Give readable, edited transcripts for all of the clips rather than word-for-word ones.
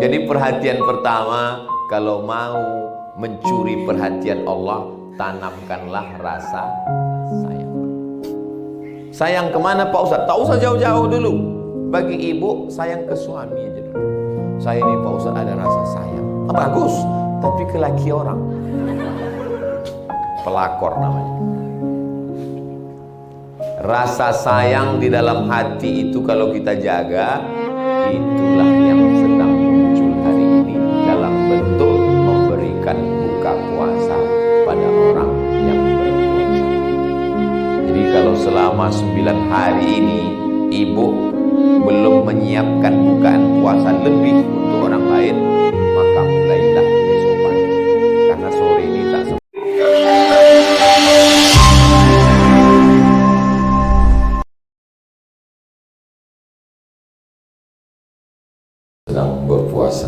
Jadi perhatian pertama, kalau mau mencuri perhatian Allah, tanamkanlah rasa sayang. Sayang kemana Pak Ustadz? Tak usah jauh-jauh dulu. Bagi ibu, sayang ke suami aja dulu. Saya ini Pak Ustadz ada rasa sayang. Bagus, tapi ke laki orang. Pelakor namanya. Rasa sayang di dalam hati itu kalau kita jaga, itulah yang sedang muncul hari ini dalam bentuk memberikan buka puasa pada orang yang berpuasa. Jadi kalau selama 9 hari ini ibu belum menyiapkan bukaan puasa lebih untuk orang lain, maka mulailah besok pagi, karena sore ini tak sedang berpuasa.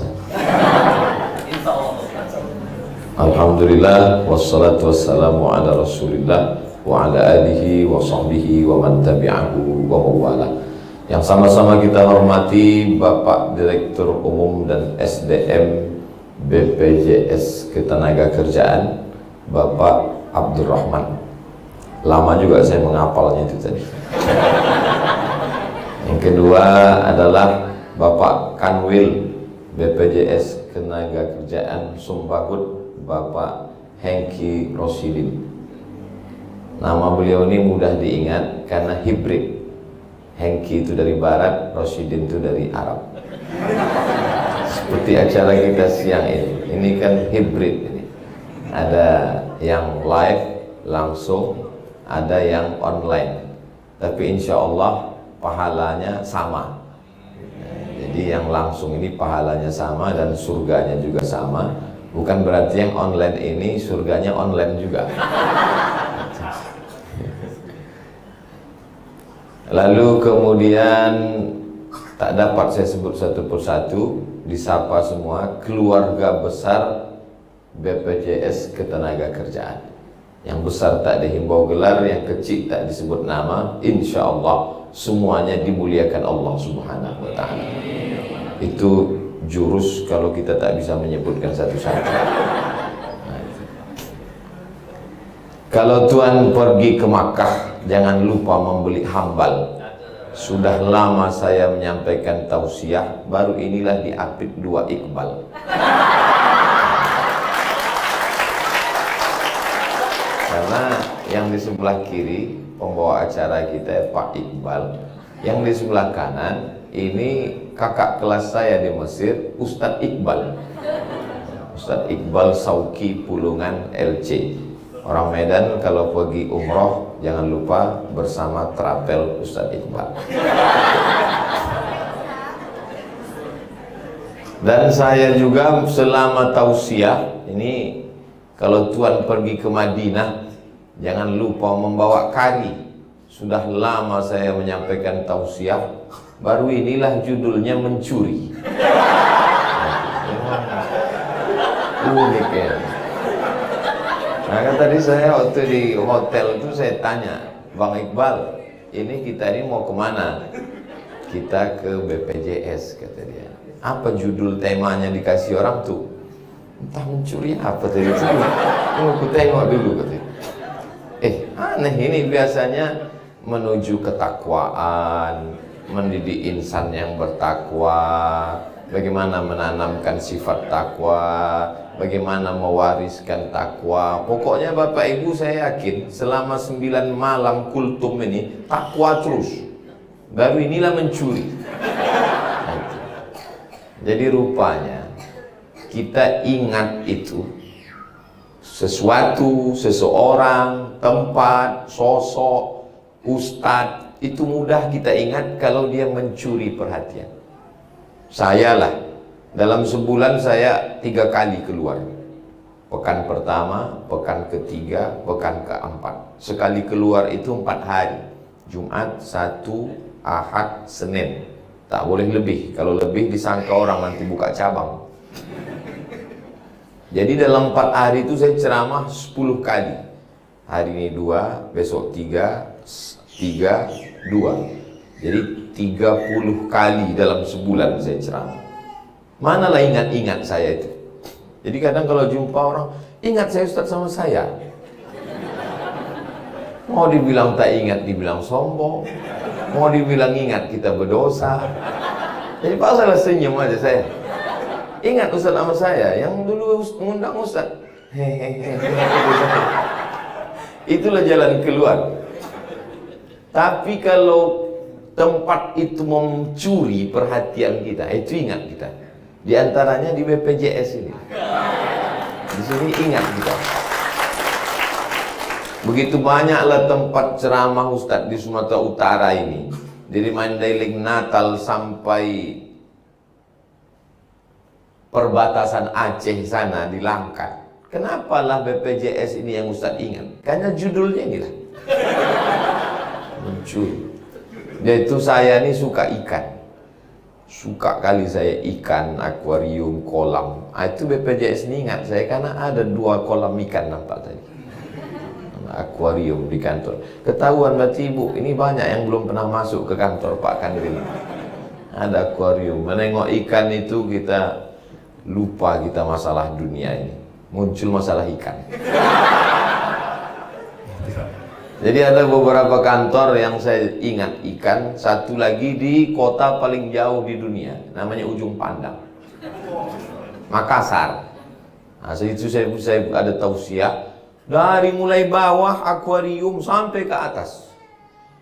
Alhamdulillah, wassalatu wassalamu ala rasulillah wa ala alihi wa sahbihi wa man tabi'ahu wa mawala. Yang sama-sama kita hormati Bapak Direktur Umum dan SDM BPJS Ketenagakerjaan, Bapak Abdurrahman. Lama juga saya menghafalnya itu tadi. Yang kedua adalah Bapak Kanwil BPJS Ketenagakerjaan Sumbakut, Bapak Hengki Rosidin. Nama beliau ini mudah diingat karena hibrid. Hengki itu dari barat, Rosidin itu dari Arab. Seperti acara kita siang ini. Ini kan hibrid ini. Ada yang live langsung, ada yang online. Tapi insya Allah pahalanya sama. Jadi yang langsung ini pahalanya sama dan surganya juga sama. Bukan berarti yang online ini surganya online juga. Lalu kemudian tak dapat saya sebut satu persatu, disapa semua keluarga besar BPJS Ketenagakerjaan. Yang besar tak dihimbau gelar, yang kecil tak disebut nama. Insya Allah semuanya dimuliakan Allah Subhanahu wa ta'ala. Itu jurus kalau kita tak bisa menyebutkan satu-satu. Kalau Tuhan pergi ke Makkah, jangan lupa membeli hambal. Sudah lama saya menyampaikan tausiah, baru inilah diapit 2 Iqbal. Karena yang di sebelah kiri pembawa acara kita Pak Iqbal, yang di sebelah kanan ini kakak kelas saya di Mesir, Ustadz Iqbal. Ustadz Iqbal Sauki Pulungan LC. Orang Medan kalau pergi umroh jangan lupa bersama trapel Ustadz Iqbal. Dan saya juga selama tausiah ini, kalau Tuhan pergi ke Madinah jangan lupa membawa kari. Sudah lama saya menyampaikan tausiah, baru inilah judulnya mencuri. Unik ya. Nah kan tadi saya waktu di hotel itu saya tanya, Bang Iqbal, ini kita ini mau kemana? Kita ke BPJS, kata dia. Apa judul temanya dikasih orang tuh? Entah mencuri apa tadi itu. Aku tengok dulu, kata dia. Aneh ini biasanya menuju ketakwaan, mendidik insan yang bertakwa, bagaimana menanamkan sifat takwa, bagaimana mewariskan takwa. Pokoknya Bapak Ibu saya yakin selama 9 malam kultum ini takwa terus. Baru inilah mencuri. Jadi rupanya kita ingat itu sesuatu, seseorang, tempat, sosok, ustadz, itu mudah kita ingat kalau dia mencuri perhatian. Saya lah, dalam sebulan saya 3 kali keluar. Pekan pertama, pekan ketiga, pekan keempat. Sekali keluar itu 4 hari. Jumat, Sabtu, Ahad, Senin. Tak boleh lebih. Kalau lebih disangka orang nanti buka cabang. Jadi dalam 4 hari itu saya ceramah 10 kali. Hari ini 2, besok 3, 2. Jadi 30 kali dalam sebulan saya ceramah. Manalah ingat-ingat saya itu. Jadi kadang kalau jumpa orang, ingat saya Ustaz sama saya. Mau dibilang tak ingat, dibilang sombong. Mau dibilang ingat, kita berdosa. Jadi Pak salah senyum aja saya. Ingat Ustaz sama saya, yang dulu mengundang Ustaz. Hehehe. Itulah jalan keluar. Tapi kalau tempat itu mencuri perhatian kita, itu ingat kita. Di antaranya di BPJS ini. Di sini ingat kita. Begitu banyaklah tempat ceramah Ustadz di Sumatera Utara ini. Dari Mandailing Natal sampai perbatasan Aceh sana di Langkat. Kenapalah BPJS ini yang Ustadz ingat? Karena judulnya inilah. Mencuri. Yaitu saya ini suka ikan. Suka kali saya ikan, akuarium, kolam. Itu BPJS ini ingat saya karena ada 2 kolam ikan nampak tadi. Akuarium di kantor. Ketahuan berarti ibu, ini banyak yang belum pernah masuk ke kantor Pak Kanwil. Ada akuarium. Menengok ikan itu kita lupa kita masalah dunia ini. Muncul masalah ikan. Jadi ada beberapa kantor yang saya ingat ikan. Satu lagi di kota paling jauh di dunia, namanya Ujung Pandang, Makassar. Nah, itu saya ada tausiah. Dari mulai bawah akuarium sampai ke atas.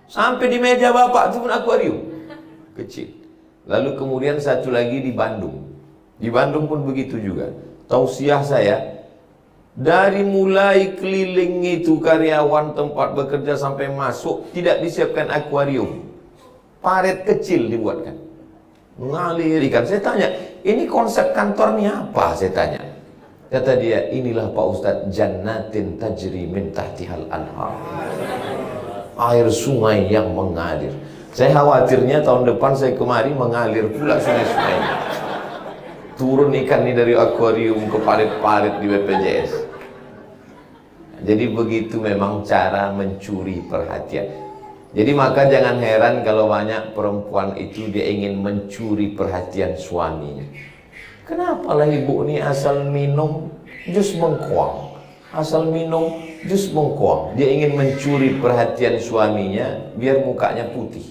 Sampai di meja bapak itu pun akuarium. Kecil. Lalu kemudian satu lagi di Bandung. Di Bandung pun begitu juga. Tausiah saya, dari mulai keliling itu karyawan tempat bekerja sampai masuk, tidak disiapkan akuarium. Paret kecil dibuatkan. Mengalir ikan. Saya tanya, ini konsep kantornya apa? Saya tanya. Kata dia, inilah Pak Ustadz, jannatin tajri min tahtihal anhar. Air sungai yang mengalir. Saya khawatirnya tahun depan saya kemari mengalir pula sungai-sungai. Turun ikan ini dari akuarium ke parit-parit di BPJS. Jadi begitu memang cara mencuri perhatian. Jadi maka jangan heran kalau banyak perempuan itu dia ingin mencuri perhatian suaminya. Kenapalah ibu ini asal minum jus bengkoang, asal minum jus bengkoang. Dia ingin mencuri perhatian suaminya biar mukanya putih.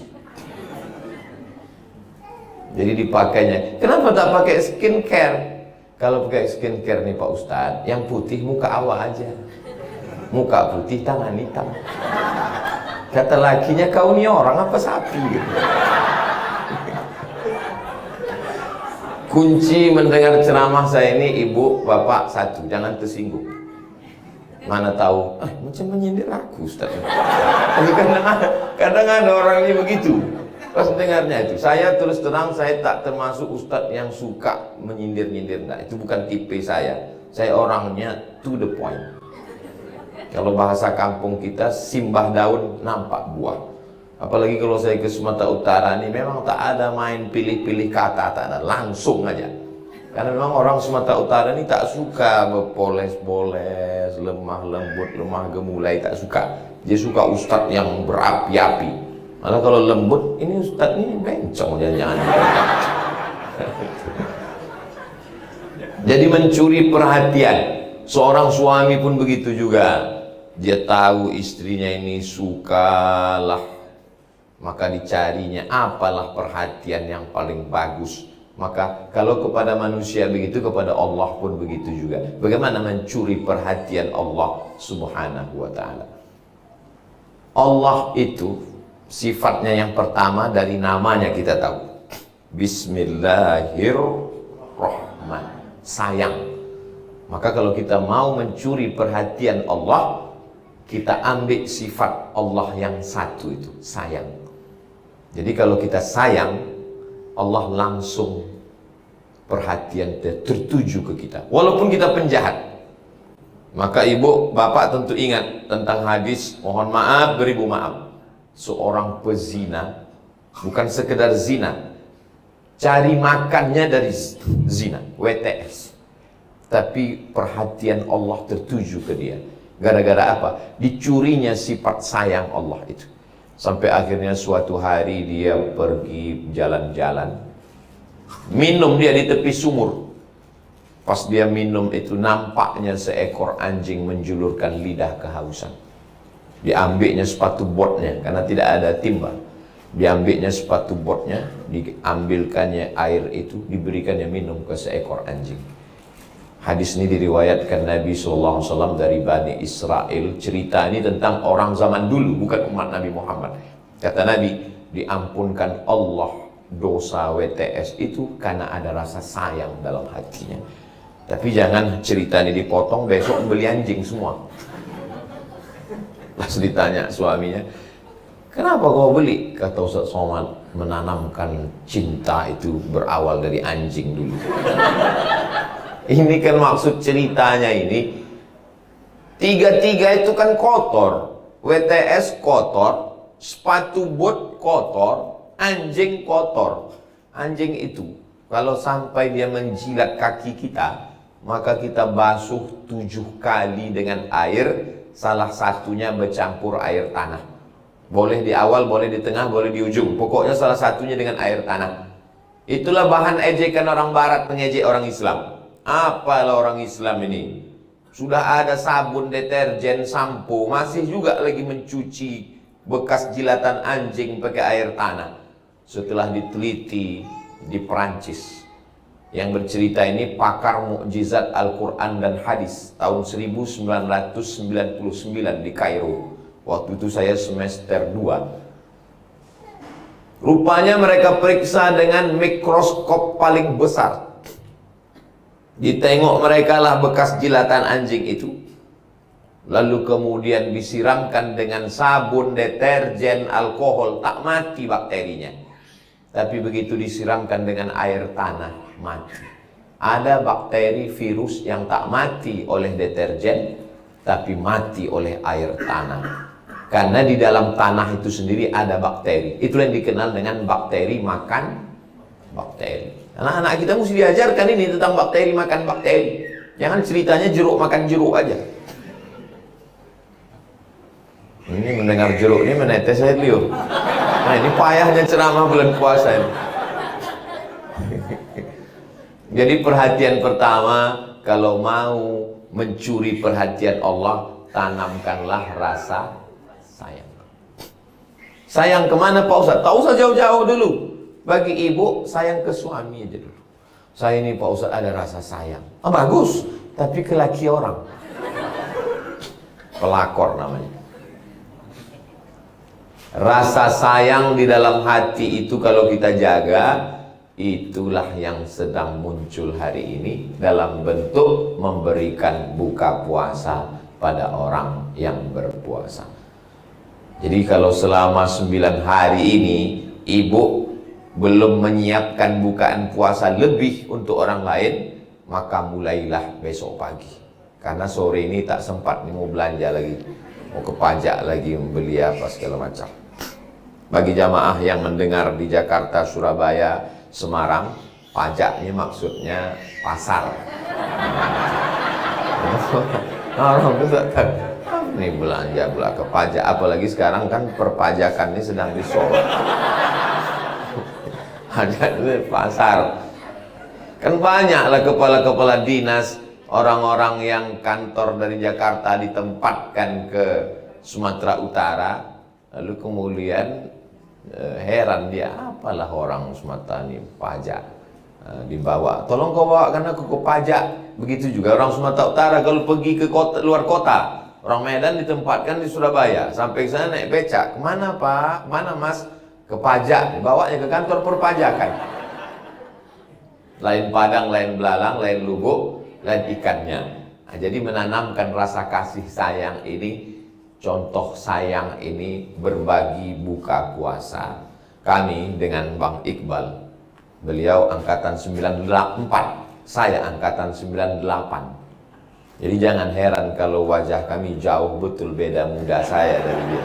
Jadi dipakainya. Kenapa tak pakai skincare? Kalau pakai skincare nih Pak Ustadz, yang putih muka awak aja. Muka putih, tangan hitam. Kata lakinya, kau ini orang apa sapi? Gitu. Kunci mendengar ceramah saya ini, ibu, bapak, satu, jangan tersinggung. Mana tahu, macam menyindir aku Ustaz. Tapi kadang ada orang ini begitu. Pas dengarnya itu, saya terus terang, saya tak termasuk Ustaz yang suka menyindir-nyindir. Nah, itu bukan tipe saya. Saya orangnya to the point. Kalau bahasa kampung kita, simbah daun nampak buah. Apalagi kalau saya ke Sumatera Utara ini, memang tak ada main pilih-pilih kata, tak ada, langsung aja. Karena memang orang Sumatera Utara ini tak suka berpoles-poles, lemah lembut, lemah gemulai, tak suka. Dia suka ustadz yang berapi-api. Malah kalau lembut, ini ustadz ini bencong, jangan-jangan. Jadi mencuri perhatian. Seorang suami pun begitu juga. Dia tahu istrinya ini sukalah, maka dicarinya apalah perhatian yang paling bagus. Maka kalau kepada manusia begitu, kepada Allah pun begitu juga. Bagaimana mencuri perhatian Allah subhanahu wa ta'ala. Allah itu sifatnya yang pertama dari namanya kita tahu. Bismillahirrahmanirrahim. Sayang. Maka kalau kita mau mencuri perhatian Allah, kita ambil sifat Allah yang satu itu, sayang. Jadi kalau kita sayang, Allah langsung perhatian tertuju ke kita. Walaupun kita penjahat. Maka ibu, bapak tentu ingat tentang hadis, mohon maaf, beribu maaf. Seorang pezina, bukan sekedar zina, cari makannya dari zina, WTS. Tapi perhatian Allah tertuju ke dia. Gara-gara apa? Dicurinya sifat sayang Allah itu. Sampai akhirnya suatu hari dia pergi jalan-jalan. Minum dia di tepi sumur. Pas dia minum itu nampaknya seekor anjing menjulurkan lidah kehausan. Diambilnya sepatu botnya karena tidak ada timba. Diambilnya sepatu botnya, diambilkannya air itu, diberikannya minum ke seekor anjing. Hadis ini diriwayatkan Nabi SAW dari Bani Israel. Cerita ini tentang orang zaman dulu, bukan umat Nabi Muhammad. Kata Nabi, diampunkan Allah dosa WTS itu karena ada rasa sayang dalam hatinya. Tapi jangan cerita ini dipotong, besok beli anjing semua. Pas ditanya suaminya, kenapa kau beli? Kata Ustaz Somad, menanamkan cinta itu berawal dari anjing dulu. Ini kan maksud ceritanya ini. Tiga-tiga itu kan kotor. WTS kotor, sepatu bot kotor, anjing kotor. Anjing itu kalau sampai dia menjilat kaki kita, maka kita basuh 7 kali dengan air, salah satunya bercampur air tanah. Boleh di awal, boleh di tengah, boleh di ujung. Pokoknya salah satunya dengan air tanah. Itulah bahan ejekan orang barat mengejek orang Islam. Apalah orang Islam ini? Sudah ada sabun, deterjen, sampo, masih juga lagi mencuci bekas jilatan anjing pakai air tanah. Setelah diteliti di Perancis, yang bercerita ini pakar mukjizat Al-Quran dan Hadis tahun 1999 di Kairo. Waktu itu saya semester 2. Rupanya mereka periksa dengan mikroskop paling besar. Ditengok mereka lah bekas jilatan anjing itu. Lalu kemudian disiramkan dengan sabun, deterjen, alkohol, tak mati bakterinya. Tapi begitu disiramkan dengan air tanah, mati. Ada bakteri virus yang tak mati oleh deterjen, tapi mati oleh air tanah. Karena di dalam tanah itu sendiri ada bakteri. Itulah yang dikenal dengan bakteri makan bakteri. Anak-anak kita mesti diajarkan ini tentang bakteri makan bakteri. Jangan ceritanya jeruk makan jeruk aja. Ini mendengar jeruk ini menetes air liur. Nah ini payahnya ceramah bulan puasa ini. Jadi perhatian pertama, kalau mau mencuri perhatian Allah, tanamkanlah rasa sayang. Sayang kemana Pak Ustaz? Tak usah jauh-jauh dulu. Bagi ibu, sayang ke suami aja dulu. Saya ini Pak Ustaz ada rasa sayang. Oh, bagus, tapi ke laki orang. Pelakor namanya. Rasa sayang di dalam hati itu kalau kita jaga, itulah yang sedang muncul hari ini dalam bentuk memberikan buka puasa pada orang yang berpuasa. Jadi kalau selama 9 hari ini ibu belum menyiapkan bukaan puasa lebih untuk orang lain, maka mulailah besok pagi. Karena sore ini tak sempat nih, mau belanja lagi, mau ke pajak lagi, membeli apa segala macam. Bagi jamaah yang mendengar di Jakarta, Surabaya, Semarang, pajaknya maksudnya pasar. Orang itu tak tahu. Ini belanja ke pajak, apalagi sekarang kan perpajakan ini sedang disorot. Ada di pasar. Kan banyaklah kepala-kepala dinas, orang-orang yang kantor dari Jakarta ditempatkan ke Sumatera Utara, lalu kemudian heran dia, apalah orang Sumatera ini pajak dibawa, tolong kau bawakan aku ke pajak. Begitu juga orang Sumatera Utara kalau pergi ke kota, luar kota, orang Medan ditempatkan di Surabaya, sampai sana naik becak, kemana Pak, kemana Mas? Ke pajak, dibawanya ke kantor perpajakan. Lain Padang, lain Belalang, lain Lubuk, lain ikannya. Nah, jadi menanamkan rasa kasih sayang ini, contoh sayang ini berbagi buka puasa. Kami dengan Bang Iqbal, beliau angkatan 94, saya angkatan 98. Jadi jangan heran kalau wajah kami jauh betul beda muda saya dari dia.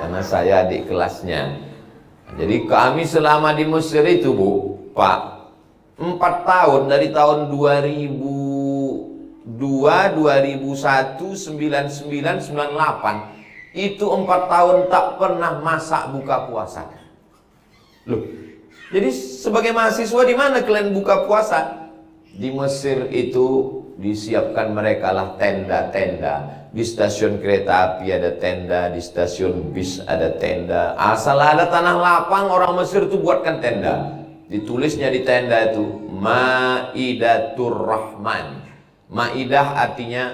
Karena saya adik kelasnya. Jadi kami selama di Mesir itu Bu, Pak, 4 tahun dari tahun 2002, 2001, 99, 98 itu 4 tahun tak pernah masak buka puasa. Loh, Jadi sebagai mahasiswa di mana kalian buka puasa? Di Mesir itu disiapkan mereka lah tenda-tenda. Di stasiun kereta api ada tenda, di stasiun bis ada tenda. Asal ada tanah lapang, orang Mesir itu buatkan tenda. Ditulisnya di tenda itu Maidatur Rahman. Maidah artinya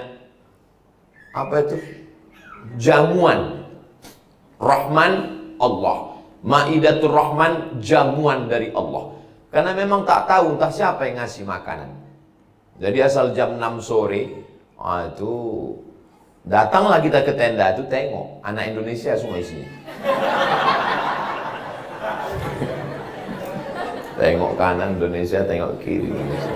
apa itu? Jamuan. Rahman Allah. Maidatur Rahman, jamuan dari Allah. Karena memang tak tahu entah siapa yang ngasih makanan. Jadi asal jam 6 sore itu datanglah kita ke tenda itu, tengok anak Indonesia semua isinya. Tengok kanan Indonesia, tengok kiri Indonesia.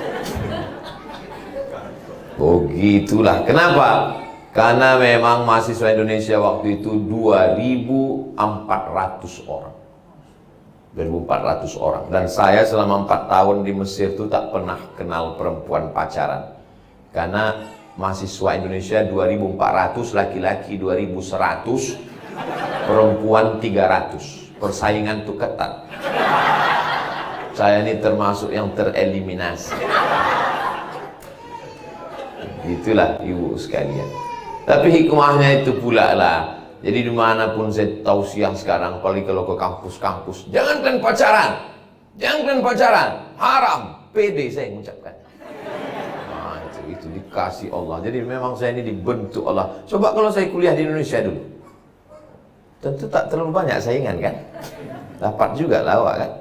Begitulah. Kenapa? Karena memang mahasiswa Indonesia waktu itu 2.400 orang. 2.400 orang. Dan saya selama 4 tahun di Mesir itu tak pernah kenal perempuan pacaran. Karena mahasiswa Indonesia 2.400, laki-laki 2.100, perempuan 300. Persaingan itu ketat. Saya ini termasuk yang tereliminasi. Itulah ibu sekalian. Tapi hikmahnya itu pula lah. Jadi dimanapun saya tausiah sekarang, apalagi kalau ke kampus-kampus, jangan kalian pacaran, jangan kalian pacaran, haram. Pede saya mengucapkan. Nah, itu dikasih Allah. Jadi memang saya ini dibentuk Allah. Coba kalau saya kuliah di Indonesia dulu, tentu tak terlalu banyak saingan kan? Dapat juga lawak kan?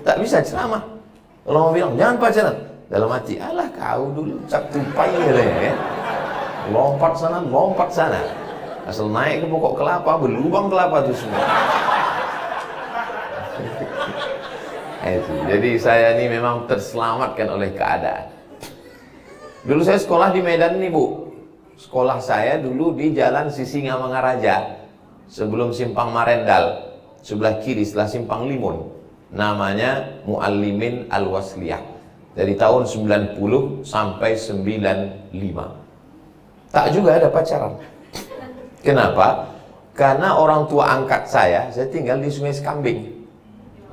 Tak bisa ceramah. Kalau mau bilang jangan pacaran, dalam hati, alah kau dulu cap tupai ya. Lompat sana, lompat sana. Asal naik ke pokok kelapa, berlubang kelapa itu semua. Jadi saya ini memang terselamatkan oleh keadaan. Dulu saya sekolah di Medan nih Bu. Sekolah saya dulu di Jalan Sisingamangaraja, sebelum Simpang Marendal, sebelah kiri setelah Simpang Limun. Namanya Muallimin Al-Wasliyah. Dari tahun 90 sampai 95. Tak juga ada pacaran. Kenapa? Karena orang tua angkat saya tinggal di Sungai Sekambing,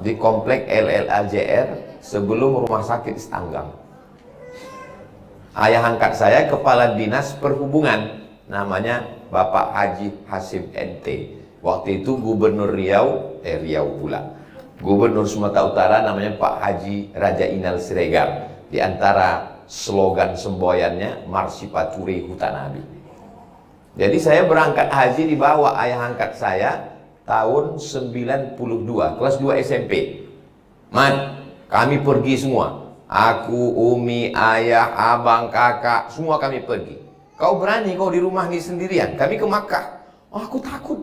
di komplek LLAJR sebelum rumah sakit Stanggang. Ayah angkat saya kepala dinas perhubungan, namanya Bapak Haji Hasim NT. Waktu itu Gubernur Riau pula. Gubernur Sumatera Utara namanya Pak Haji Raja Inal Siregar. Di antara slogan semboyannya Marsipaturi Hutanabi. Jadi saya berangkat haji dibawa ayah angkat saya tahun 92, kelas 2 SMP. Mat, kami pergi semua. Aku, Umi, ayah, abang, kakak, semua kami pergi. Kau berani kau di rumah ni sendirian? Kami ke Makkah. Oh, aku takut.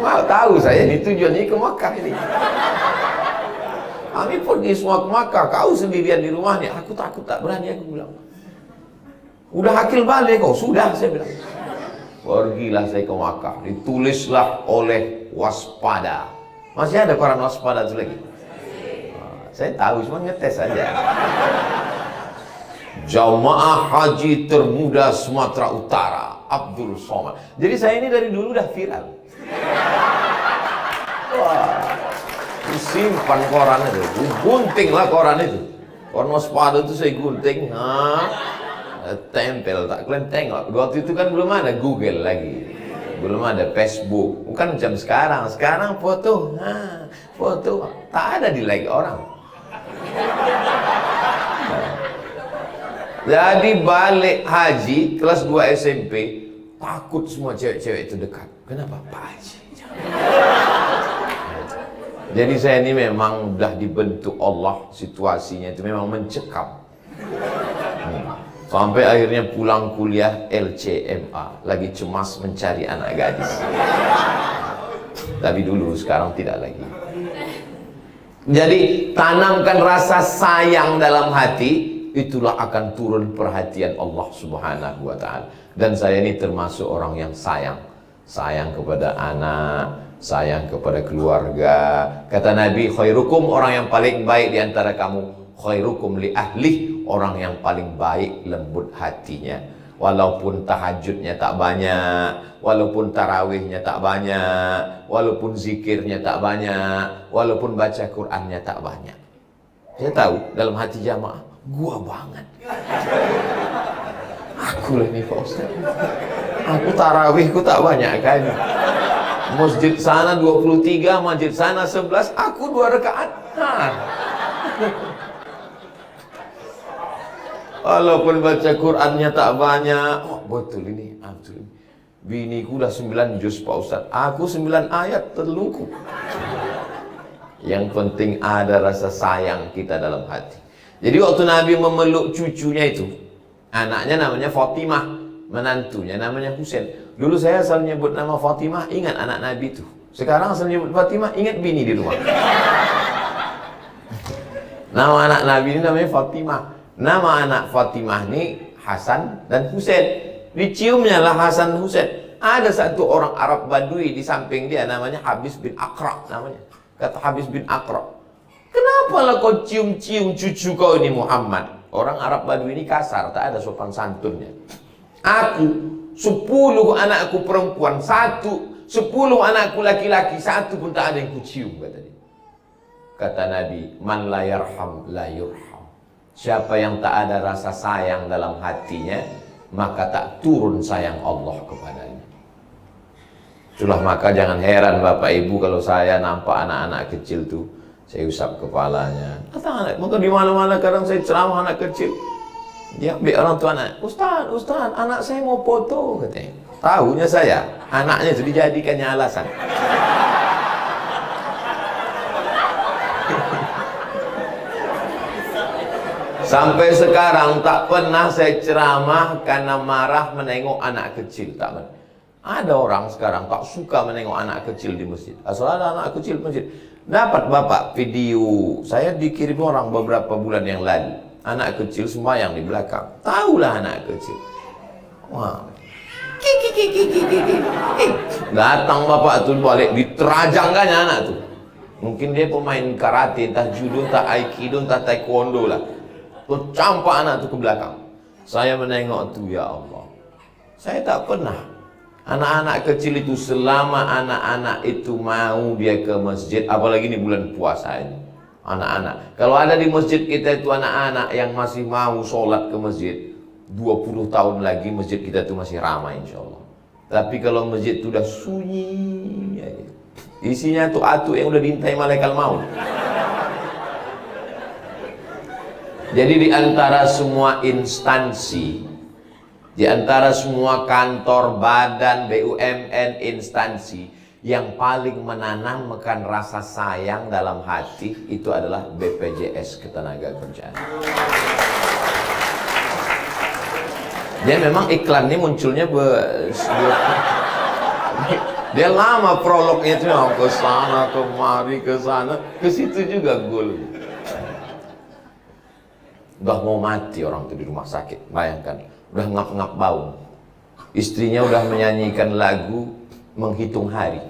Wow, tahu saya ini tujuannya ke Makkah ini. Kami pergi semua ke Makkah, kau sendirian di rumah nih. Aku takut, tak berani, aku bilang. Udah akil balik kau, sudah saya bilang. Pergilah saya ke Makkah, ditulislah oleh Waspada. Masih ada koran Waspada itu lagi? Saya tahu, cuma ngetes saja. Jamaah haji termuda Sumatera Utara, Abdul Somad. Jadi saya ini dari dulu udah viral. Wah. Simpan koran itu, gunting lah koran itu. Koran Waspada itu saya gunting, tempel, tak kalian tengok. Waktu itu kan belum ada Google lagi, belum ada Facebook, bukan macam sekarang. Sekarang foto, foto tak ada di like orang. Jadi balik haji kelas 2 SMP, takut semua cewek-cewek itu dekat. Kenapa? Pak Haji. Jadi saya ini memang udah dibentuk Allah, situasinya itu memang mencekam. Sampai akhirnya pulang kuliah LCMA, lagi cemas mencari anak gadis. Tapi dulu, sekarang tidak lagi. Jadi tanamkan rasa sayang dalam hati, itulah akan turun perhatian Allah Subhanahu wa ta'ala. Dan saya ini termasuk orang yang sayang. Sayang kepada anak, sayang kepada keluarga. Kata Nabi, khairukum, orang yang paling baik di antara kamu, khairukum li ahli, orang yang paling baik lembut hatinya. walaupun tahajudnya tak banyak, walaupun tarawihnya tak banyak, walaupun zikirnya tak banyak, walaupun baca Qur'annya tak banyak. Saya tahu dalam hati jamaah, gua banget. Aku lah nih Pak Ustaz. Aku tarawihku tak banyak kan. Masjid sana 23, masjid sana 11, aku 2 rakaat. Walaupun baca Qur'annya tak banyak. Oh, betul ini, betul ini. Biniku udah 9 juz Pak Ustaz. Aku 9 ayat terluku. Yang penting ada rasa sayang kita dalam hati. Jadi waktu Nabi memeluk cucunya itu, anaknya namanya Fatimah, menantunya namanya Husain. Dulu saya asal nyebut nama Fatimah, ingat anak Nabi itu. Sekarang asal nyebut Fatimah, ingat bini di rumah. Nama anak Nabi ini namanya Fatimah. Nama anak Fatimah ini Hasan dan Husain. Diciumnya lah Hasan Husain. Ada satu orang Arab Badui di samping dia, namanya Habis bin Aqra namanya. Kata Habis bin Aqra, kenapa lah kau cium-cium cucu kau ini Muhammad? Orang Arab Badui ini kasar, tak ada sopan santunnya. Aku 10 anakku perempuan, 10 anakku laki-laki, 1 pun tak ada yang kucium, kata dia. Kata Nabi, man la yarham la yurham. Siapa yang tak ada rasa sayang dalam hatinya, maka tak turun sayang Allah kepadanya. Itulah maka jangan heran Bapak Ibu kalau saya nampak anak-anak kecil tuh, saya usap kepalanya. Maka di mana-mana kadang saya ceramah anak kecil, dia ambil orang tua anak, Ustaz, anak saya mau foto, katanya. Tahunya saya, anaknya itu dijadikannya alasan. Sampai sekarang tak pernah saya ceramah karena marah menengok anak kecil, tak pernah. Ada orang sekarang tak suka menengok anak kecil di masjid. Asal ada anak kecil di masjid. Dapat Bapak video, saya dikirim orang beberapa bulan yang lalu. Anak kecil sembahyang di belakang. Tahulah anak kecil. Wah. Datang Bapak tuh balik, diterajangkannya anak tuh. Mungkin dia pemain karate, entah judo, entah aikido, entah taekwondo lah. Tuh campak anak tuh ke belakang. Saya menengok tuh, ya Allah. Saya tak pernah. Anak-anak kecil itu, selama anak-anak itu mau dia ke masjid, apalagi di bulan puasa ini, anak-anak, kalau ada di masjid kita itu anak-anak yang masih mau sholat ke masjid, 20 tahun lagi masjid kita itu masih ramai insya Allah. Tapi kalau masjid itu udah sunyi aja, isinya tuh atu yang udah diintai malaikat maut. Jadi di antara semua instansi, di antara semua kantor, badan, BUMN, instansi, yang paling menanamkan rasa sayang dalam hati itu adalah BPJS Ketenagakerjaan. Dia memang iklannya munculnya dia lama prolognya itu, ke sana kemari ke sana ke situ juga gol. Udah mau mati orang itu di rumah sakit, bayangkan. Udah ngap-ngap bau. Istrinya udah menyanyikan lagu menghitung hari.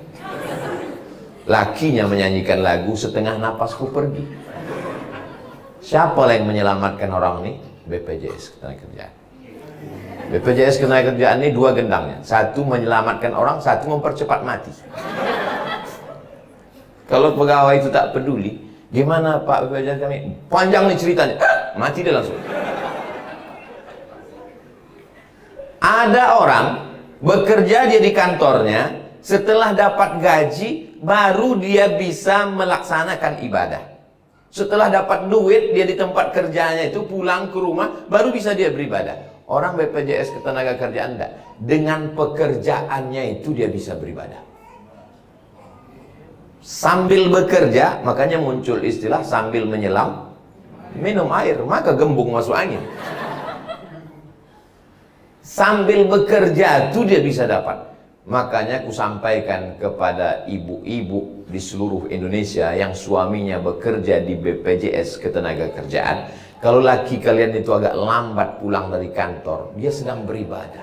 Lakinya menyanyikan lagu setengah napasku pergi. Siapa yang menyelamatkan orang ini? BPJS Ketenagakerjaan. BPJS Ketenagakerjaan ini 2 gendangnya. 1 menyelamatkan orang, 1 mempercepat mati. Kalau pegawai itu tak peduli, gimana Pak BPJS kami? Panjang nih ceritanya. Mati dia langsung. Ada orang bekerja dia di kantornya, setelah dapat gaji baru dia bisa melaksanakan ibadah. Setelah dapat duit dia di tempat kerjanya itu, pulang ke rumah baru bisa dia beribadah. Orang BPJS Ketenagakerjaan enggak. Dengan pekerjaannya itu dia bisa beribadah. Sambil bekerja, makanya muncul istilah sambil menyelam minum air, maka gembung masuk angin. Sambil bekerja itu dia bisa dapat. Makanya aku sampaikan kepada ibu-ibu di seluruh Indonesia yang suaminya bekerja di BPJS Ketenagakerjaan, kalau laki kalian itu agak lambat pulang dari kantor, dia sedang beribadah.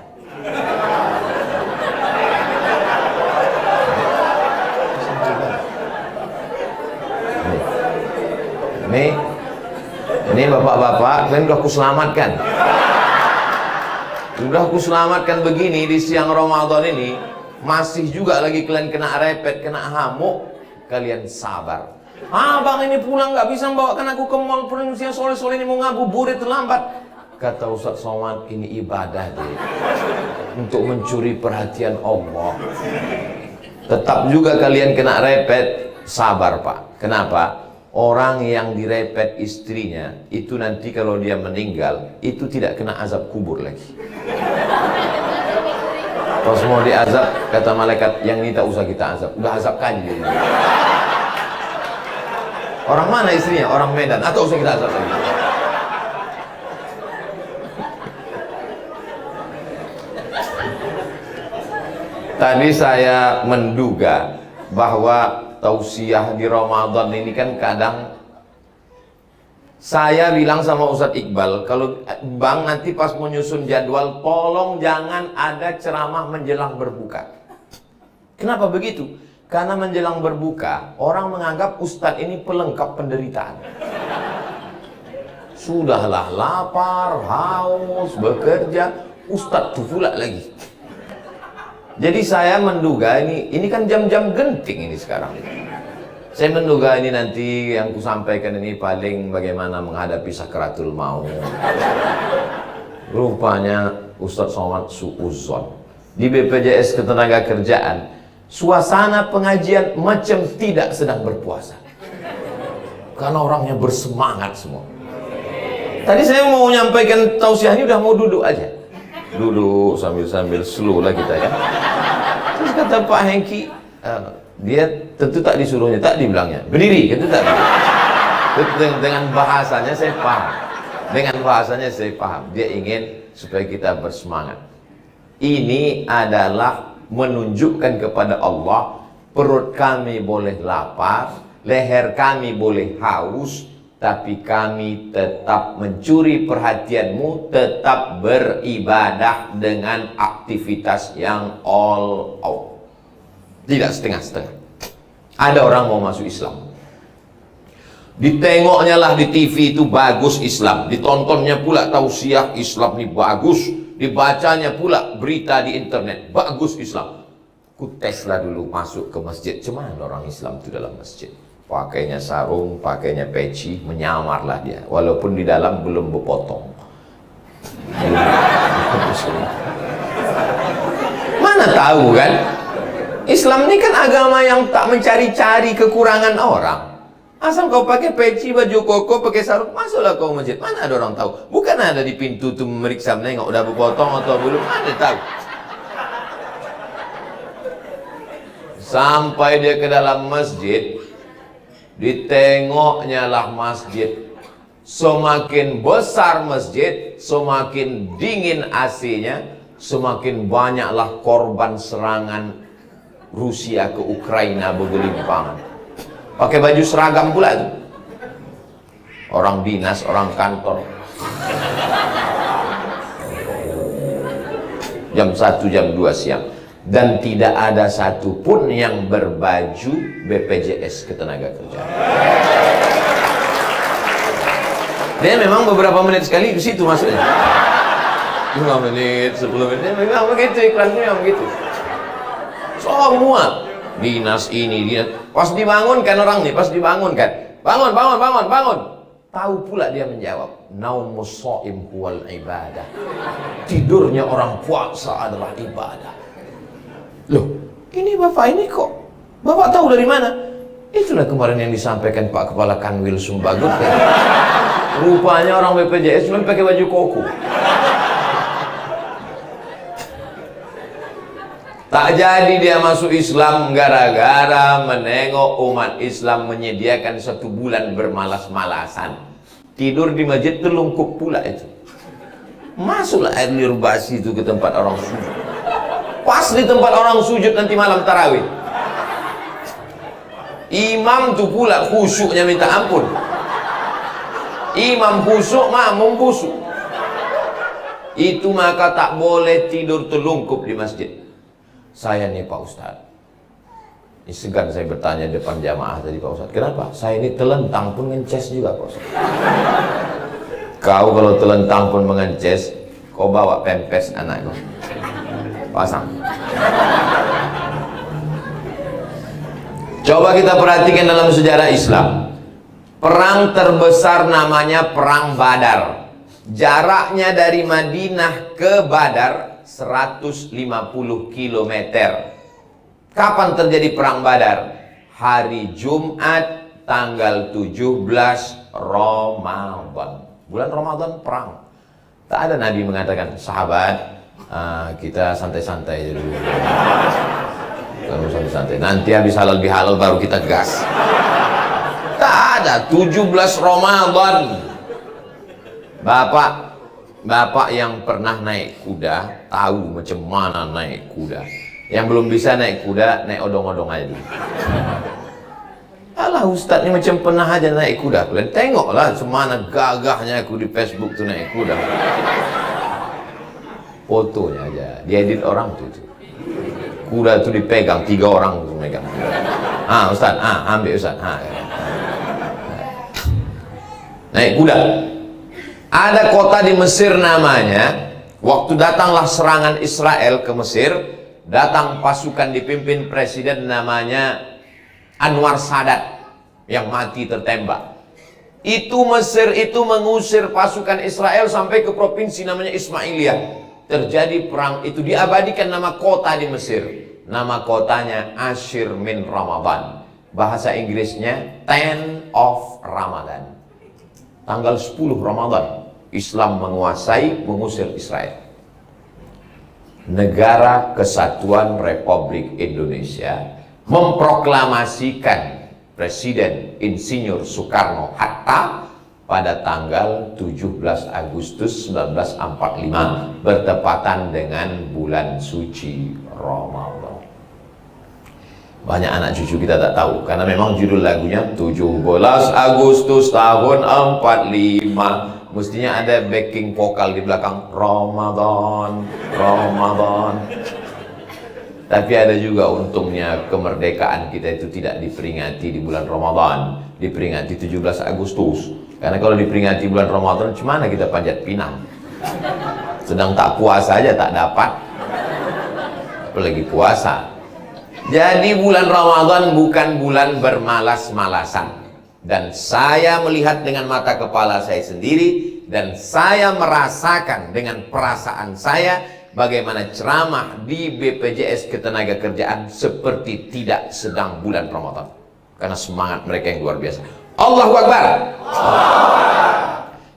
Ini bapak-bapak, kalian udah aku selamatkan. Udah aku selamatkan begini di siang Ramadan ini, masih juga lagi kalian kena repet, kena hamuk. Kalian sabar. Bang ini pulang nggak bisa membawakan aku ke mall, Pronuncia sore-sore ini mau ngabuburit terlambat. Kata Ustaz Somad, ini ibadah deh, untuk mencuri perhatian Allah. Tetap juga kalian kena repet, sabar Pak. Kenapa? Orang yang direpet istrinya itu nanti kalau dia meninggal itu tidak kena azab kubur lagi. Pas mau diazab, kata malaikat, yang ini tak usah kita azab, udah azabkan dia. Orang mana istrinya? Orang Medan, atau usah kita azab lagi. Tadi saya menduga bahwa tausiah di Ramadan ini kan kadang saya bilang sama Ustadz Iqbal, kalau Bang nanti pas menyusun jadwal, tolong jangan ada ceramah menjelang berbuka. Kenapa begitu? Karena menjelang berbuka, orang menganggap Ustadz ini pelengkap penderitaan. Sudahlah lapar, haus, bekerja, Ustadz tuh pula lagi. Jadi saya menduga ini kan jam-jam genting ini sekarang. Saya menduga ini nanti yang kusampaikan ini paling bagaimana menghadapi sakratul maut. Rupanya Ustadz Somad suuzon. Di BPJS Ketenagakerjaan, suasana pengajian macam tidak sedang berpuasa. Karena orangnya bersemangat semua. Tadi saya mau menyampaikan tausiah ini udah mau duduk aja. Duduk sambil slow lah kita ya. Terus kata Pak Hengki, dia tentu tak disuruhnya, tak dibilangnya berdiri, itu tak. Dengan bahasanya saya paham. Dengan bahasanya saya paham. Dia ingin supaya kita bersemangat. Ini adalah menunjukkan kepada Allah, perut kami boleh lapar, leher kami boleh haus, tapi kami tetap mencuri perhatianmu, tetap beribadah dengan aktivitas yang all out, tidak setengah-setengah. Ada orang mau masuk Islam, ditengoknya lah di TV itu bagus Islam, ditontonnya pula tausiah Islam ini bagus, dibacanya pula berita di internet bagus Islam. Ku tes lah dulu masuk ke masjid, cuman orang Islam itu dalam masjid. Pakainya sarung, pakainya peci, menyamarlah dia, walaupun di dalam belum berpotong. Mana tahu kan? Islam ini kan agama yang tak mencari-cari kekurangan orang. Asal kau pakai peci, baju koko, pakai sarung, masuklah kau masjid. Mana ada orang tahu? Bukan ada di pintu tuh memeriksa menengok udah berpotong atau belum, ada tahu. Sampai dia ke dalam masjid, ditengoknya lah masjid. Semakin besar masjid, semakin dingin AC-nya, semakin banyaklah korban serangan Rusia ke Ukraina bergelimpangan. Pakai baju seragam pula itu. Orang dinas, orang kantor. Jam 1, jam 2 siang. Dan tidak ada satupun yang berbaju BPJS Ketenagakerjaan. Dia memang beberapa menit sekali di situ masuknya. 5 menit, 10 menit, memang begitu iklannya, memang begitu. Semua dinas ini, dinas. Pas dibangunkan orang nih, pas dibangunkan, bangun. Tahu pula dia menjawab, naumus shaim huwal ibadah. Tidurnya orang puasa adalah ibadah. Loh, ini bapak ini kok bapak tahu dari mana? Itulah kemarin yang disampaikan Pak Kepala Kanwil Sumbagut ya. Rupanya orang BPJS cuma pakai baju koko. Tak jadi dia masuk Islam gara-gara menengok umat Islam menyediakan 1 bulan bermalas-malasan. Tidur di masjid telungkup pula itu. Masuklah air liur basi itu ke tempat orang sujud. Pas di tempat orang sujud nanti malam tarawih. Imam tuh pula khusyuknya minta ampun. Imam khusyuk, makmum khusyuk. Itu maka tak boleh tidur telungkup di masjid. Saya nih Pak Ustadz, ini segan saya bertanya depan jamaah tadi Pak Ustadz, kenapa? Saya ini telentang pun ngences juga Pak Ustadz. Kau kalau telentang pun mengences, Kau bawa pempes anakku, pasang. Coba kita perhatikan dalam sejarah Islam. Perang terbesar namanya Perang Badar. Jaraknya dari Madinah ke Badar 150 km. Kapan terjadi Perang Badar? Hari Jumat tanggal 17 Ramadan. Bulan Ramadan perang. Tak ada Nabi mengatakan, sahabat, kita santai-santai dulu. Kalau santai-santai, nanti habis halal bihalal baru kita gas. Tak ada. 17 Ramadan. Bapak yang pernah naik kuda tahu macam mana naik kuda. Yang belum bisa naik kuda, naik odong-odong aja dulu. Alah, Ustaz ni macam pernah aja naik kuda. Kalian tengoklah semana gagahnya aku di Facebook tu naik kuda. Fotonya aja, diedit orang tu. Kuda tu dipegang 3 orang tu megang. Ustaz, ambil Ustaz. Naik kuda. Ada kota di Mesir namanya, waktu datanglah serangan Israel ke Mesir, datang pasukan dipimpin presiden namanya Anwar Sadat yang mati tertembak. Itu Mesir itu mengusir pasukan Israel sampai ke provinsi namanya Ismailiyah. Terjadi perang itu, diabadikan nama kota di Mesir. Nama kotanya Ashir min Ramadan. Bahasa Inggrisnya 10 of Ramadan. Tanggal 10 Ramadan Islam mengusir Israel. Negara Kesatuan Republik Indonesia memproklamasikan Presiden Insinyur Soekarno-Hatta pada tanggal 17 Agustus 1945 bertepatan dengan bulan suci Ramadan. Banyak anak cucu kita tak tahu karena memang judul lagunya 17 Agustus tahun 45. Mestinya ada backing vokal di belakang, Ramadan, Ramadan. Tapi ada juga untungnya kemerdekaan kita itu tidak diperingati di bulan Ramadan, diperingati 17 Agustus. Karena kalau diperingati bulan Ramadan, gimana kita panjat pinang? Sedang tak puasa aja tak dapat, apalagi puasa. Jadi bulan Ramadan bukan bulan bermalas-malasan. Dan saya melihat dengan mata kepala saya sendiri, dan saya merasakan dengan perasaan saya bagaimana ceramah di BPJS Ketenagakerjaan seperti tidak sedang bulan Ramadan. Karena semangat mereka yang luar biasa. Allahu Akbar.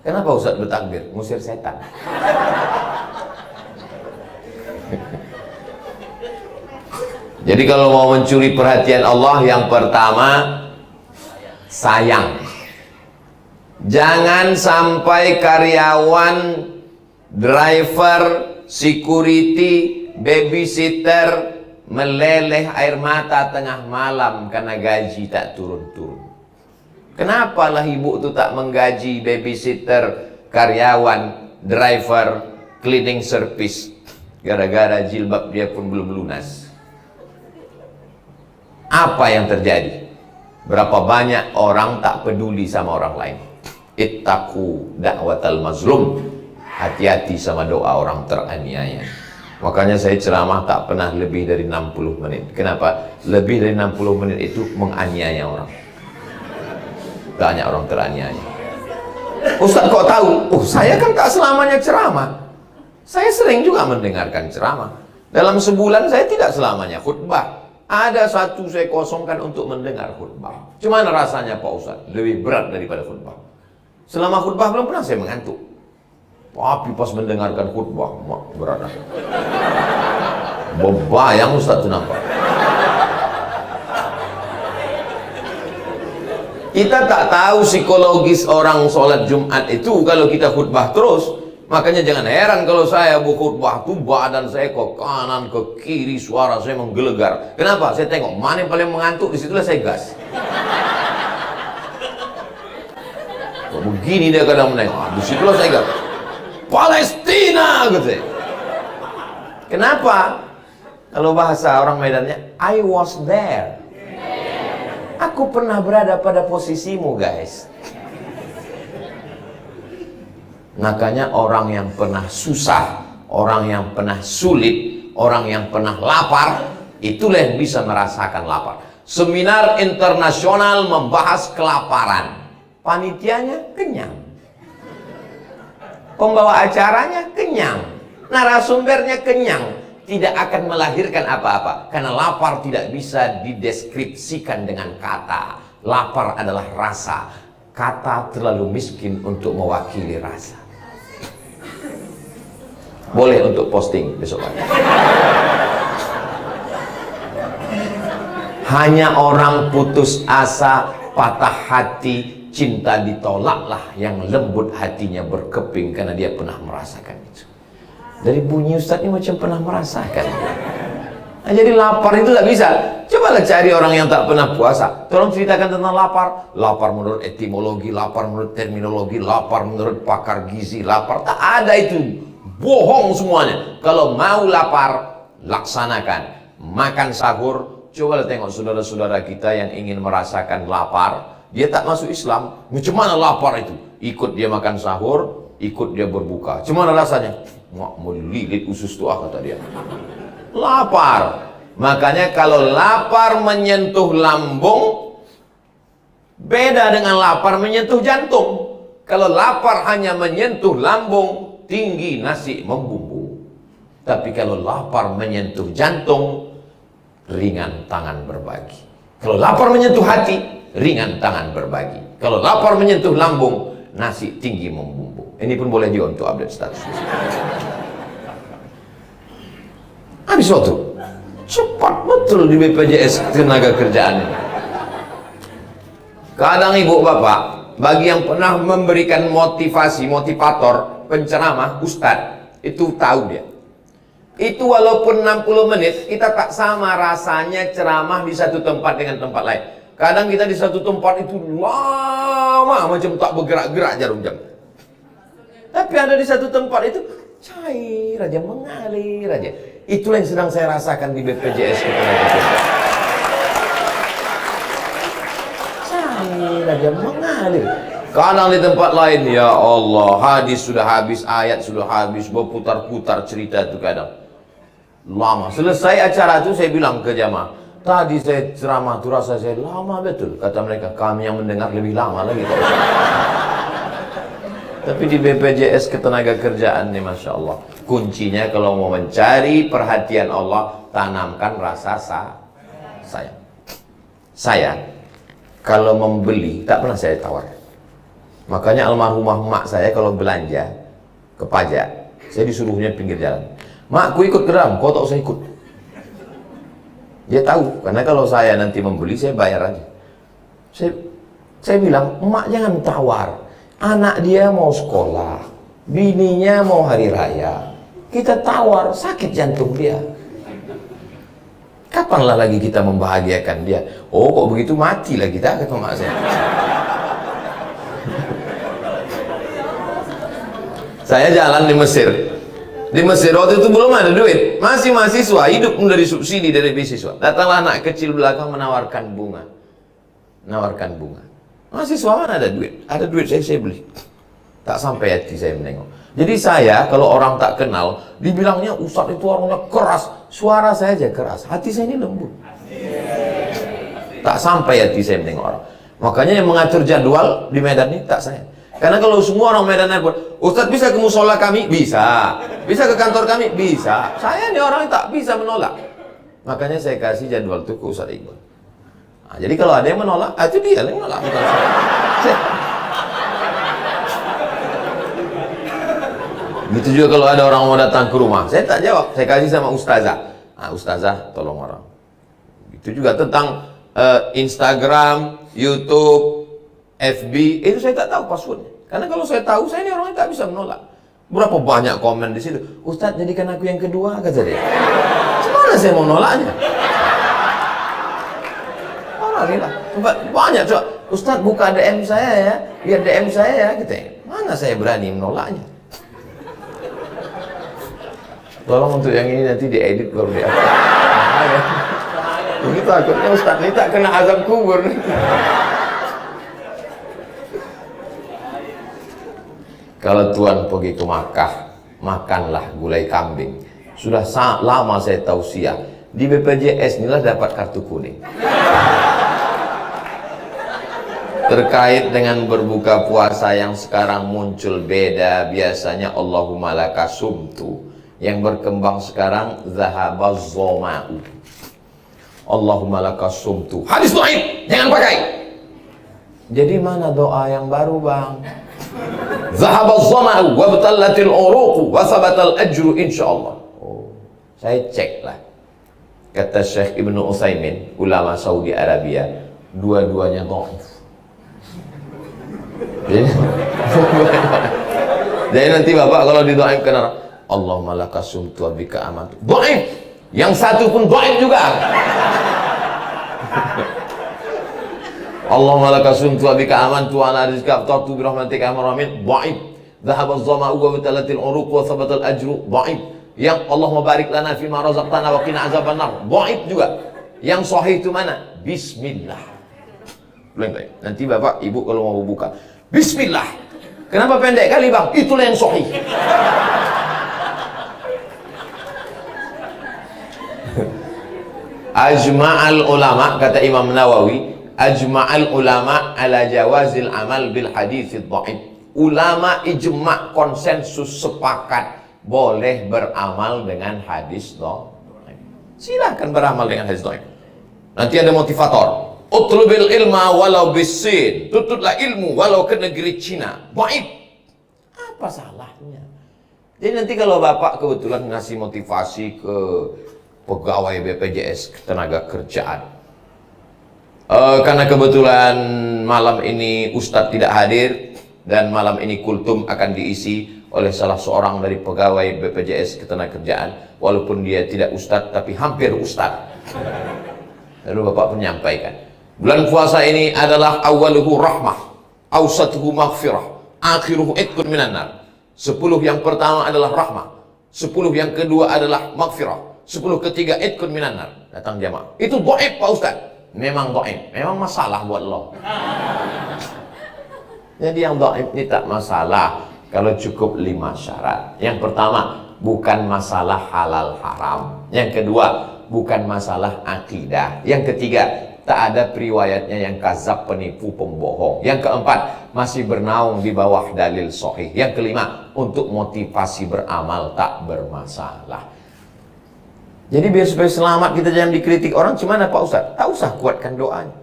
Kenapa Ustaz bertakbir? Ngusir setan. Jadi kalau mau mencuri perhatian Allah, yang pertama sayang. Jangan sampai karyawan, driver, security, babysitter meleleh air mata tengah malam karena gaji tak turun-turun. Kenapa lah ibu tu tak menggaji babysitter, karyawan, driver, cleaning service? Gara-gara jilbab dia pun belum lunas. Apa yang terjadi? Berapa banyak orang tak peduli sama orang lain. Ittaqu da'watal mazlum. Hati-hati sama doa orang teraniaya. Makanya saya ceramah tak pernah lebih dari 60 menit. Kenapa? Lebih dari 60 menit itu menganiaya orang. Banyak orang teraniaya. Ustaz kok tahu? Oh, saya kan tak selamanya ceramah. Saya sering juga mendengarkan ceramah. Dalam sebulan saya tidak selamanya khutbah. Ada satu saya kosongkan untuk mendengar khutbah. Cuman rasanya Pak Ustaz lebih berat daripada khutbah. Selama khutbah belum pernah saya mengantuk. Tapi pas mendengarkan khutbah, berat. Bebayang Ustaz itu nampak. Kita tak tahu psikologis orang sholat Jumat itu kalau kita khutbah terus. Makanya jangan heran kalau saya khutbah tuh badan saya ke kanan ke kiri, suara saya menggelegar. Kenapa? Saya tengok mana yang paling mengantuk, disitulah saya gas. Kok begini dia kadang menaik, disitulah saya gas. Palestina gitu. Kenapa? Kalau bahasa orang Medannya, I was there. Aku pernah berada pada posisimu, guys. Makanya orang yang pernah susah, orang yang pernah sulit, orang yang pernah lapar, itulah yang bisa merasakan lapar. Seminar internasional membahas kelaparan, panitianya kenyang, pembawa acaranya kenyang, narasumbernya kenyang, tidak akan melahirkan apa-apa, karena lapar tidak bisa dideskripsikan dengan kata. Lapar adalah rasa, kata terlalu miskin untuk mewakili rasa. Boleh untuk posting besok pagi. Hanya orang putus asa, patah hati, cinta ditolaklah yang lembut hatinya berkeping karena dia pernah merasakan itu. Dari bunyi Ustaz ini macam pernah merasakan. Nah, jadi lapar itu tak bisa. Cobalah cari orang yang tak pernah puasa. Tolong ceritakan tentang lapar. Lapar menurut etimologi, lapar menurut terminologi, lapar menurut pakar gizi, lapar. Tak ada itu. Bohong semuanya. Kalau mau lapar, laksanakan. Makan sahur. Cobalah tengok saudara-saudara kita yang ingin merasakan lapar. Dia tak masuk Islam. Macam mana lapar itu? Ikut dia makan sahur, ikut dia berbuka. Cuma rasanya, mau lilit usus tuah, kata dia. Lapar. Makanya kalau lapar menyentuh lambung, beda dengan lapar menyentuh jantung. Kalau lapar hanya menyentuh lambung, tinggi nasi membumbung. Tapi kalau lapar menyentuh jantung, ringan tangan berbagi. Kalau lapar menyentuh hati, ringan tangan berbagi. Kalau lapar menyentuh lambung, nasi tinggi membumbung. Ini pun boleh juga untuk update status. Habis waktu. Cepat betul di BPJS tenaga kerjaan ini. Kadang ibu bapak, bagi yang pernah memberikan motivasi, motivator, penceramah, ustadz, itu tahu dia. Itu walaupun 60 menit, kita tak sama rasanya ceramah di satu tempat dengan tempat lain. Kadang kita di satu tempat itu lama, macam tak bergerak-gerak jarum jam. Tapi ada di satu tempat itu cair aja, mengalir aja. Itulah yang sedang saya rasakan di BPJS. Cair aja, mengalir. Kadang di tempat lain, ya Allah, hadis sudah habis, ayat sudah habis, berputar-putar cerita itu kadang lama. Selesai acara itu saya bilang ke jamaah, tadi saya ceramah itu rasa saya lama betul. Kata mereka, kami yang mendengar lebih lama lagi. Tapi di BPJS Ketenagakerjaan nih, Masya Allah, kuncinya kalau mau mencari perhatian Allah, tanamkan rasa sayang. Saya kalau membeli tak pernah saya tawar. Makanya almarhumah mak saya kalau belanja ke pajak, saya disuruhnya pinggir jalan. Mak, ku ikut geram, kau tak usah ikut. Dia tahu, karena kalau saya nanti membeli, saya bayar aja. Saya bilang, mak jangan tawar. Anak dia mau sekolah, bininya mau hari raya. Kita tawar, sakit jantung dia. Kapanlah lagi kita membahagiakan dia? Oh, kok begitu matilah kita, kata mak saya. Saya jalan di Mesir. Di Mesir waktu itu belum ada duit, masih mahasiswa, hidup dari subsidi dari beasiswa. Datanglah anak kecil belakang menawarkan bunga. Mahasiswa mana ada duit? Ada duit, saya beli. Tak sampai hati saya menengok. Jadi saya kalau orang tak kenal, dibilangnya Ustadz itu orangnya keras. Suara saya aja keras, hati saya ini lembut. Tak sampai hati saya menengok orang. Makanya yang mengatur jadwal di Medan ini tak saya. Karena kalau semua orang Medan buat, Ustadz bisa ke musola kami? Bisa. Bisa ke kantor kami? Bisa. Saya ini orang yang tak bisa menolak. Makanya saya kasih jadwal itu ke Ustadz Iqbal. Nah, jadi kalau ada yang menolak, itu dia yang menolak, bukan saya. Gitu juga kalau ada orang mau datang ke rumah, saya tak jawab, saya kasih sama ustazah. Nah, ustazah tolong orang. Itu juga tentang Instagram, YouTube, FB, itu saya tak tahu passwordnya. Karena kalau saya tahu, saya ini orangnya tak bisa menolak. Berapa banyak komen di situ, Ustadz jadikan aku yang kedua, kata dia. Gimana saya mau nolaknya? Orangnya banyak coba, Ustadz buka DM saya ya, biar DM saya ya, gitu. Mana saya berani menolaknya? Tolong untuk yang ini nanti diedit baru diupload. Ini takutnya Ustadz ini tak kena azab kubur. Kalau tuan pergi ke Makkah, makanlah gulai kambing. Sudah lama saya tausiah, di BPJS inilah dapat kartu kuning. Terkait dengan berbuka puasa yang sekarang muncul beda, biasanya Allahumma laka sumtu. Yang berkembang sekarang zahabaz zoma'u. Allahumma laka sumtu. Hadis dhaif, jangan pakai. Jadi mana doa yang baru, Bang? Zahabaz zama'u wa batallatil uruqu wa thabatal ajru insyaallah. Oh, saya cek lah. Kata Syekh Ibnu Utsaimin, ulama Saudi Arabia, dua-duanya dhaif. Jadi nanti Bapak kalau didoakan Allahumma laka sumtu wa bika amantu, dhaif. Yang satu pun dhaif juga. Allahumma laka sumtu wa bika amantu wa ala rizqika aftartu bi rahmatika arhamar dhaif. Dhahaba az-zama'u wa batalatil uruq wa thabatal ajru dhaif. Yang Allahumma barik lana fi ma razaqtana wa qina azabannar dhaif juga. Yang sahih itu mana? Bismillah. Nanti Bapak Ibu kalau mau buka Bismillah. Kenapa pendek kali, Bang? Itulah yang sahih. Ajma'al ulama, kata Imam Nawawi, ajma'al ulama ala jawazil amal bil haditsid dhaif. Ulama ijma' konsensus sepakat boleh beramal dengan hadis dhaif. Silakan beramal dengan hadis dhaif. Nanti ada motivator. Utlubil ilma walau bisin. Tututlah ilmu walau ke negeri Cina. Dhaif. Apa salahnya? Jadi nanti kalau Bapak kebetulan ngasih motivasi ke pegawai BPJS tenaga kerjaan, karena kebetulan malam ini Ustadz tidak hadir dan malam ini kultum akan diisi oleh salah seorang dari pegawai BPJS Ketenagakerjaan, walaupun dia tidak Ustadz tapi hampir Ustadz. Lalu Bapak menyampaikan, bulan puasa ini adalah awaluhu rahmah, awsatuhu maghfirah, akhiruhu itqun minan nar. 10 yang pertama adalah rahmah, 10 yang kedua adalah maghfirah, 10 ketiga itqun minan nar. Datang jamaah. Itu dhaif Pak Ustaz. Memang dhaif. Memang masalah buat Allah. Jadi yang dhaif ini tak masalah kalau cukup 5 syarat. Yang pertama, bukan masalah halal haram. Yang kedua, bukan masalah akidah. Yang ketiga, tak ada periwayatnya yang kazab, penipu, pembohong. Yang keempat, masih bernaung di bawah dalil sahih. Yang kelima, untuk motivasi beramal tak bermasalah. Jadi biar supaya selamat kita jangan dikritik orang, gimana Pak Ustaz? Tak usah kuatkan doanya.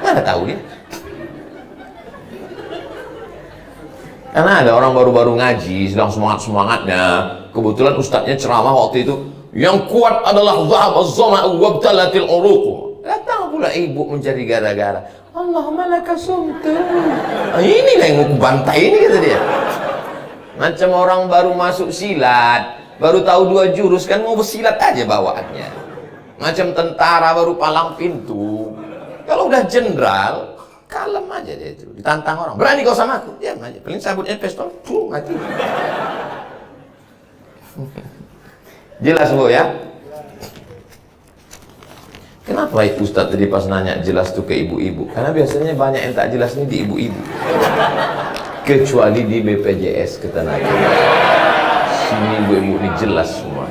Mana tahu dia? Karena ada orang baru-baru ngaji, sedang semangat-semangatnya. Kebetulan Ustadznya ceramah waktu itu, yang kuat adalah dhahab az-zama'u wabtalatil uruq. Datang pula ibu mencari gara-gara. Allahumma laka sumtu. Inilah yang mau bantai ini, kata dia. Macam orang baru masuk silat, baru tahu 2 jurus kan mau bersilat aja bawaannya. Macam tentara baru palang pintu. Kalau udah jenderal, kalem aja dia itu. Ditantang orang, berani kau sama aku? Diam aja. Paling sabutnya pistol, mati. Jelas Bu ya? Kenapa Ustadz tadi pas nanya jelas tuh ke ibu-ibu? Karena biasanya banyak yang tak jelas nih di ibu-ibu. Kecuali di BPJS Ketenagakerjaan. Sini ibu-ibu ini jelas semua.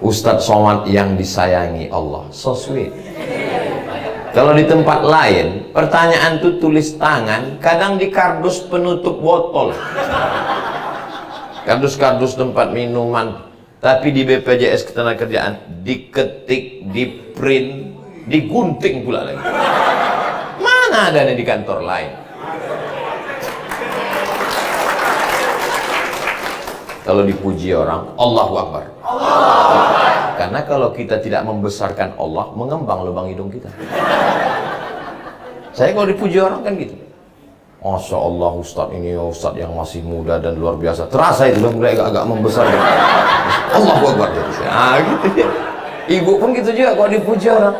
Ustadz Somad yang disayangi Allah, so sweet. Kalau di tempat lain, pertanyaan tuh tulis tangan, kadang di kardus penutup botol, kardus-kardus tempat minuman. Tapi di BPJS Ketenagakerjaan diketik, di print, digunting pula lagi. Mana adanya di kantor lain? Kalau dipuji orang, Allahu Akbar. Karena kalau kita tidak membesarkan Allah, mengembang lubang hidung kita. Saya kalau dipuji orang kan gitu. Masya Allah Ustadz ini Ustadz yang masih muda dan luar biasa. Terasa itu udah mulai agak membesar. Allahu Akbar. Gitu ya. Ibu pun gitu juga kalau dipuji orang.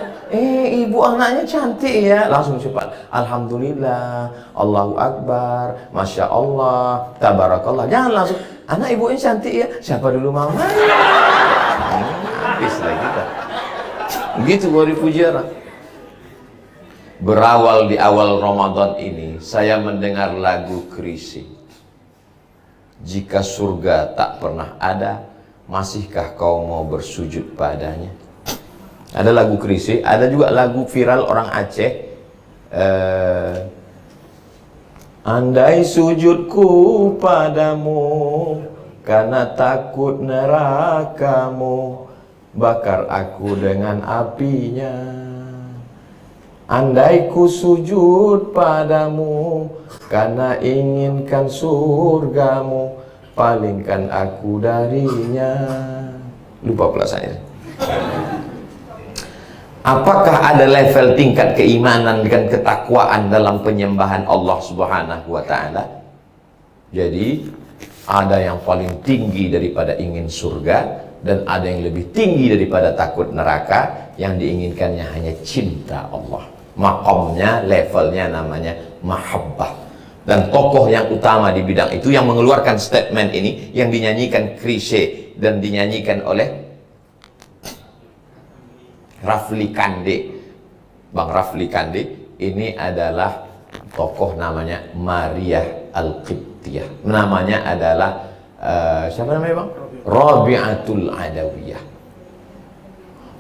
Ibu anaknya cantik ya. Langsung cepat. Alhamdulillah. Allahu Akbar. Masya Allah. Tabarakallah. Jangan langsung. Anak ibunya cantik ya. Siapa dulu mama? Habis lah kita. Gitu kalau dipuji orang. Berawal di awal Ramadan ini, saya mendengar lagu Chrisye. Jika surga tak pernah ada, masihkah kau mau bersujud padanya? Ada lagu Chrisye, ada juga lagu viral orang Aceh. Andai sujudku padamu, karena takut nerakamu, bakar aku dengan apinya. Andai ku sujud padamu, karena inginkan surgamu, palingkan aku darinya. Lupa pula saya. Apakah ada level tingkat keimanan dan ketakwaan dalam penyembahan Allah Subhanahu wa Ta'ala? Jadi ada yang paling tinggi daripada ingin surga, dan ada yang lebih tinggi daripada takut neraka. Yang diinginkannya hanya cinta Allah. Makomnya, levelnya namanya mahabbah. Dan tokoh yang utama di bidang itu yang mengeluarkan statement ini, yang dinyanyikan Chrisye dan dinyanyikan oleh Rafli Kande, Bang Rafli Kande, ini adalah tokoh namanya Maria Al-Qibtiyah. Namanya adalah siapa namanya Bang? Rabi'atul Adawiyah.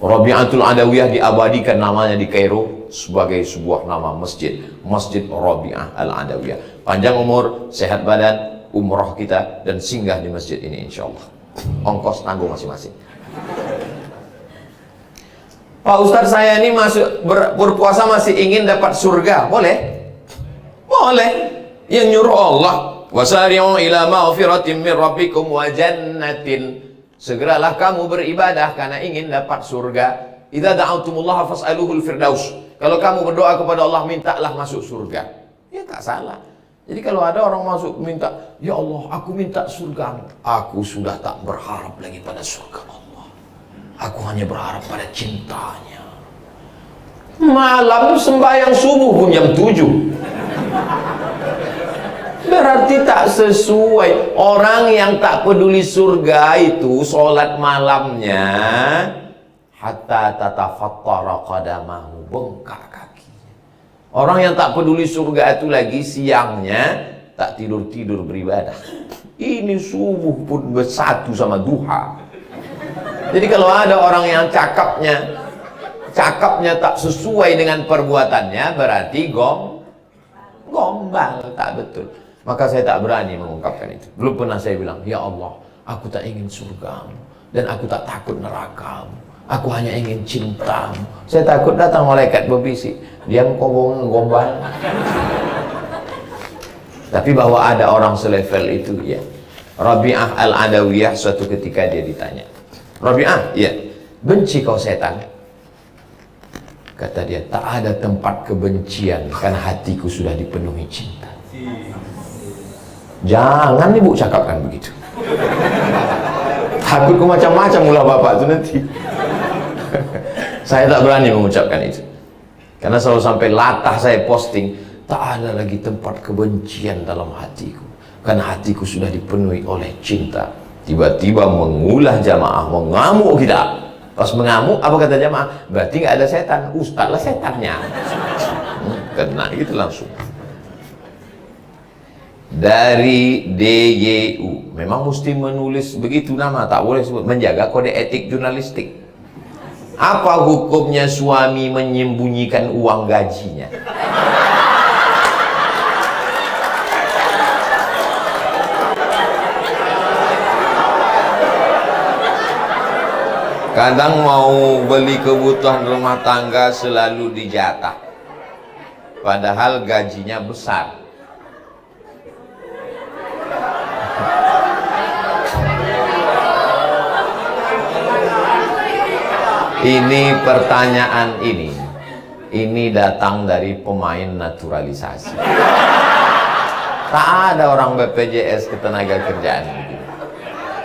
Rabi'atul Adawiyah diabadikan namanya di Kairo sebagai sebuah nama masjid, Masjid Rabi'ah Al-Adawiyah. Panjang umur, sehat badan, umroh kita dan singgah di masjid ini insyaallah. Ongkos tanggung masing-masing. Pak Ustadz, saya ini masuk berpuasa masih ingin dapat surga, boleh? Boleh. Yang nyuruh Allah, wasari'u ila maghfiratin min rabbikum wa jannatin. Segeralah kamu beribadah karena ingin dapat surga. Idza da'awtumullaha fas'aluhul firdaus. Kalau kamu berdoa kepada Allah, mintalah masuk surga. Ya tak salah. Jadi kalau ada orang masuk minta, ya Allah, aku minta surga. Aku sudah tak berharap lagi pada surga Allah. Aku hanya berharap pada cintanya. Malam sembahyang subuh pun jam 7. Berarti tak sesuai. Orang yang tak peduli surga itu sholat malamnya hatta tatafattara qadamahu, bengkak kakinya. Orang yang tak peduli surga itu lagi siangnya tak tidur-tidur beribadah. Ini subuh pun bersatu sama duha. Jadi kalau ada orang yang cakapnya tak sesuai dengan perbuatannya, berarti gombal, tak betul. Maka saya tak berani mengungkapkan itu. Belum pernah saya bilang, ya Allah, aku tak ingin surgamu dan aku tak takut nerakamu. Aku hanya ingin cintamu. Saya takut datang malaikat berbisik, dia gombal. Tapi bahwa ada orang selevel itu, ya. Rabi'ah Al-Adawiyah suatu ketika dia ditanya, Rabi'ah, ya, benci kau setan? Kata dia, tak ada tempat kebencian karena hatiku sudah dipenuhi cinta. Jangan ibu cakapkan begitu. Takutku macam-macam ulah bapak itu nanti. Saya tak berani mengucapkan itu. Karena selalu sampai latah saya posting, tak ada lagi tempat kebencian dalam hatiku. Karena hatiku sudah dipenuhi oleh cinta. Tiba-tiba mengulah jamaah, mengamuk kita. Pas mengamuk, apa kata jamaah? Berarti nggak ada setan, ustaz lah setannya. Kena gitu langsung. Dari DYU, memang mesti menulis begitu nama, tak boleh sebut, menjaga kode etik jurnalistik. Apa hukumnya suami menyembunyikan uang gajinya? Kadang mau beli kebutuhan rumah tangga selalu dijatah, padahal gajinya besar. Ini pertanyaan ini datang dari pemain naturalisasi. Tak ada orang BPJS ketenagakerjaan.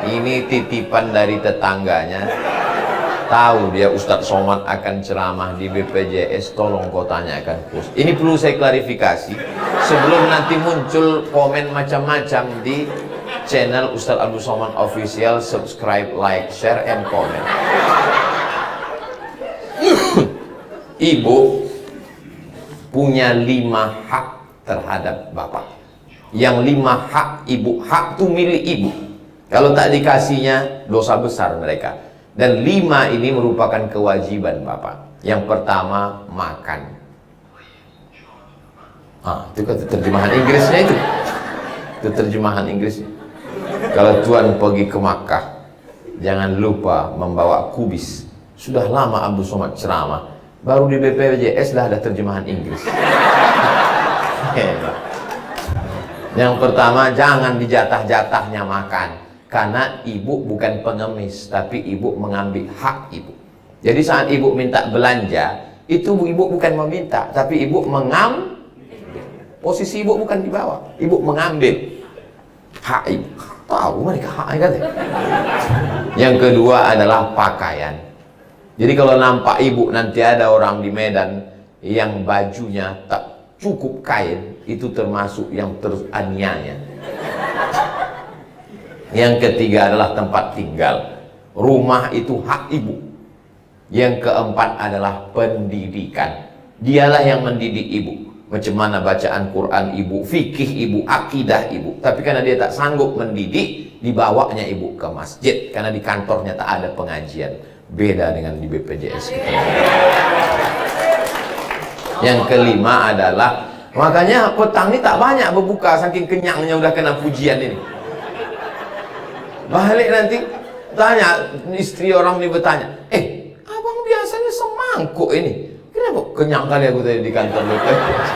Ini titipan dari tetangganya. Tahu dia Ustadz Somad akan ceramah di BPJS, tolong kau tanyakan khusus. Ini perlu saya klarifikasi sebelum nanti muncul komen macam-macam di channel Ustadz Abdul Somad Official. Subscribe, like, share, and comment. Ibu punya 5 hak terhadap bapak. Yang 5 hak ibu, hak itu milik ibu. Kalau tak dikasihnya, dosa besar mereka. Dan 5 ini merupakan kewajiban bapak. Yang pertama, makan. Itu kan terjemahan Inggrisnya itu. Itu terjemahan Inggrisnya. Kalau Tuhan pergi ke Makkah, jangan lupa membawa kubis. Sudah lama Abu Somad ceramah, baru di BPJS dah ada terjemahan Inggris. Yang pertama, jangan dijatah-jatahnya makan, karena ibu bukan pengemis, tapi ibu mengambil hak ibu. Jadi saat ibu minta belanja, itu ibu bukan meminta, tapi ibu mengambil. Posisi ibu bukan di bawah, ibu mengambil hak ibu. Tahu mereka haknya kan? Yang kedua adalah pakaian. Jadi kalau nampak ibu nanti ada orang di Medan yang bajunya tak cukup kain, itu termasuk yang teraniaya. Yang ketiga adalah tempat tinggal. Rumah itu hak ibu. Yang keempat adalah pendidikan. Dialah yang mendidik ibu. Macam mana bacaan Quran ibu, fikih ibu, akidah ibu. Tapi karena dia tak sanggup mendidik, dibawanya ibu ke masjid. Karena di kantornya tak ada pengajian. Beda dengan di BPJS kita. Yang kelima adalah, makanya petang ini tak banyak berbuka, saking kenyangnya udah kena pujian ini. Balik nanti tanya istri orang ini, bertanya, abang biasanya semangkuk ini, kenapa kenyang kali aku tadi di kantor BPJS?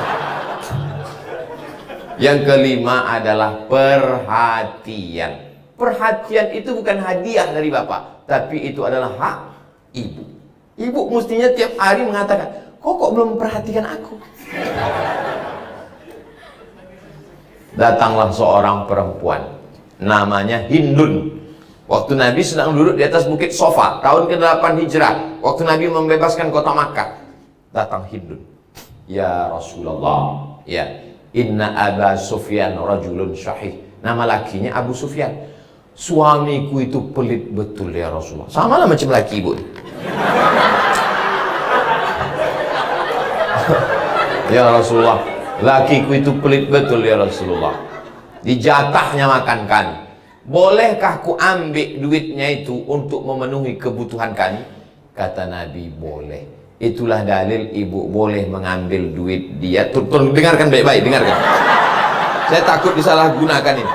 Yang kelima adalah perhatian. Perhatian itu bukan hadiah dari bapak, tapi itu adalah hak ibu. Ibu mestinya tiap hari mengatakan, kok belum memperhatikan aku? Datanglah seorang perempuan, namanya Hindun. Waktu Nabi sedang duduk di atas bukit Sofa, tahun ke-8 Hijrah, waktu Nabi membebaskan kota Makkah, datang Hindun. Ya Rasulullah, ya, inna Aba Sufyan rajulun syahih. Nama lakinya Abu Sufyan. Suamiku itu pelit betul ya Rasulullah. Sama lah macam laki ibu. Ya Rasulullah, lakiku itu pelit betul ya Rasulullah. Dijatahnya makan kami. Bolehkah ku ambil duitnya itu untuk memenuhi kebutuhan kami? Kata Nabi, boleh. Itulah dalil ibu boleh mengambil duit dia. Tolong dengarkan baik-baik, dengarkan. Saya takut disalahgunakan ini.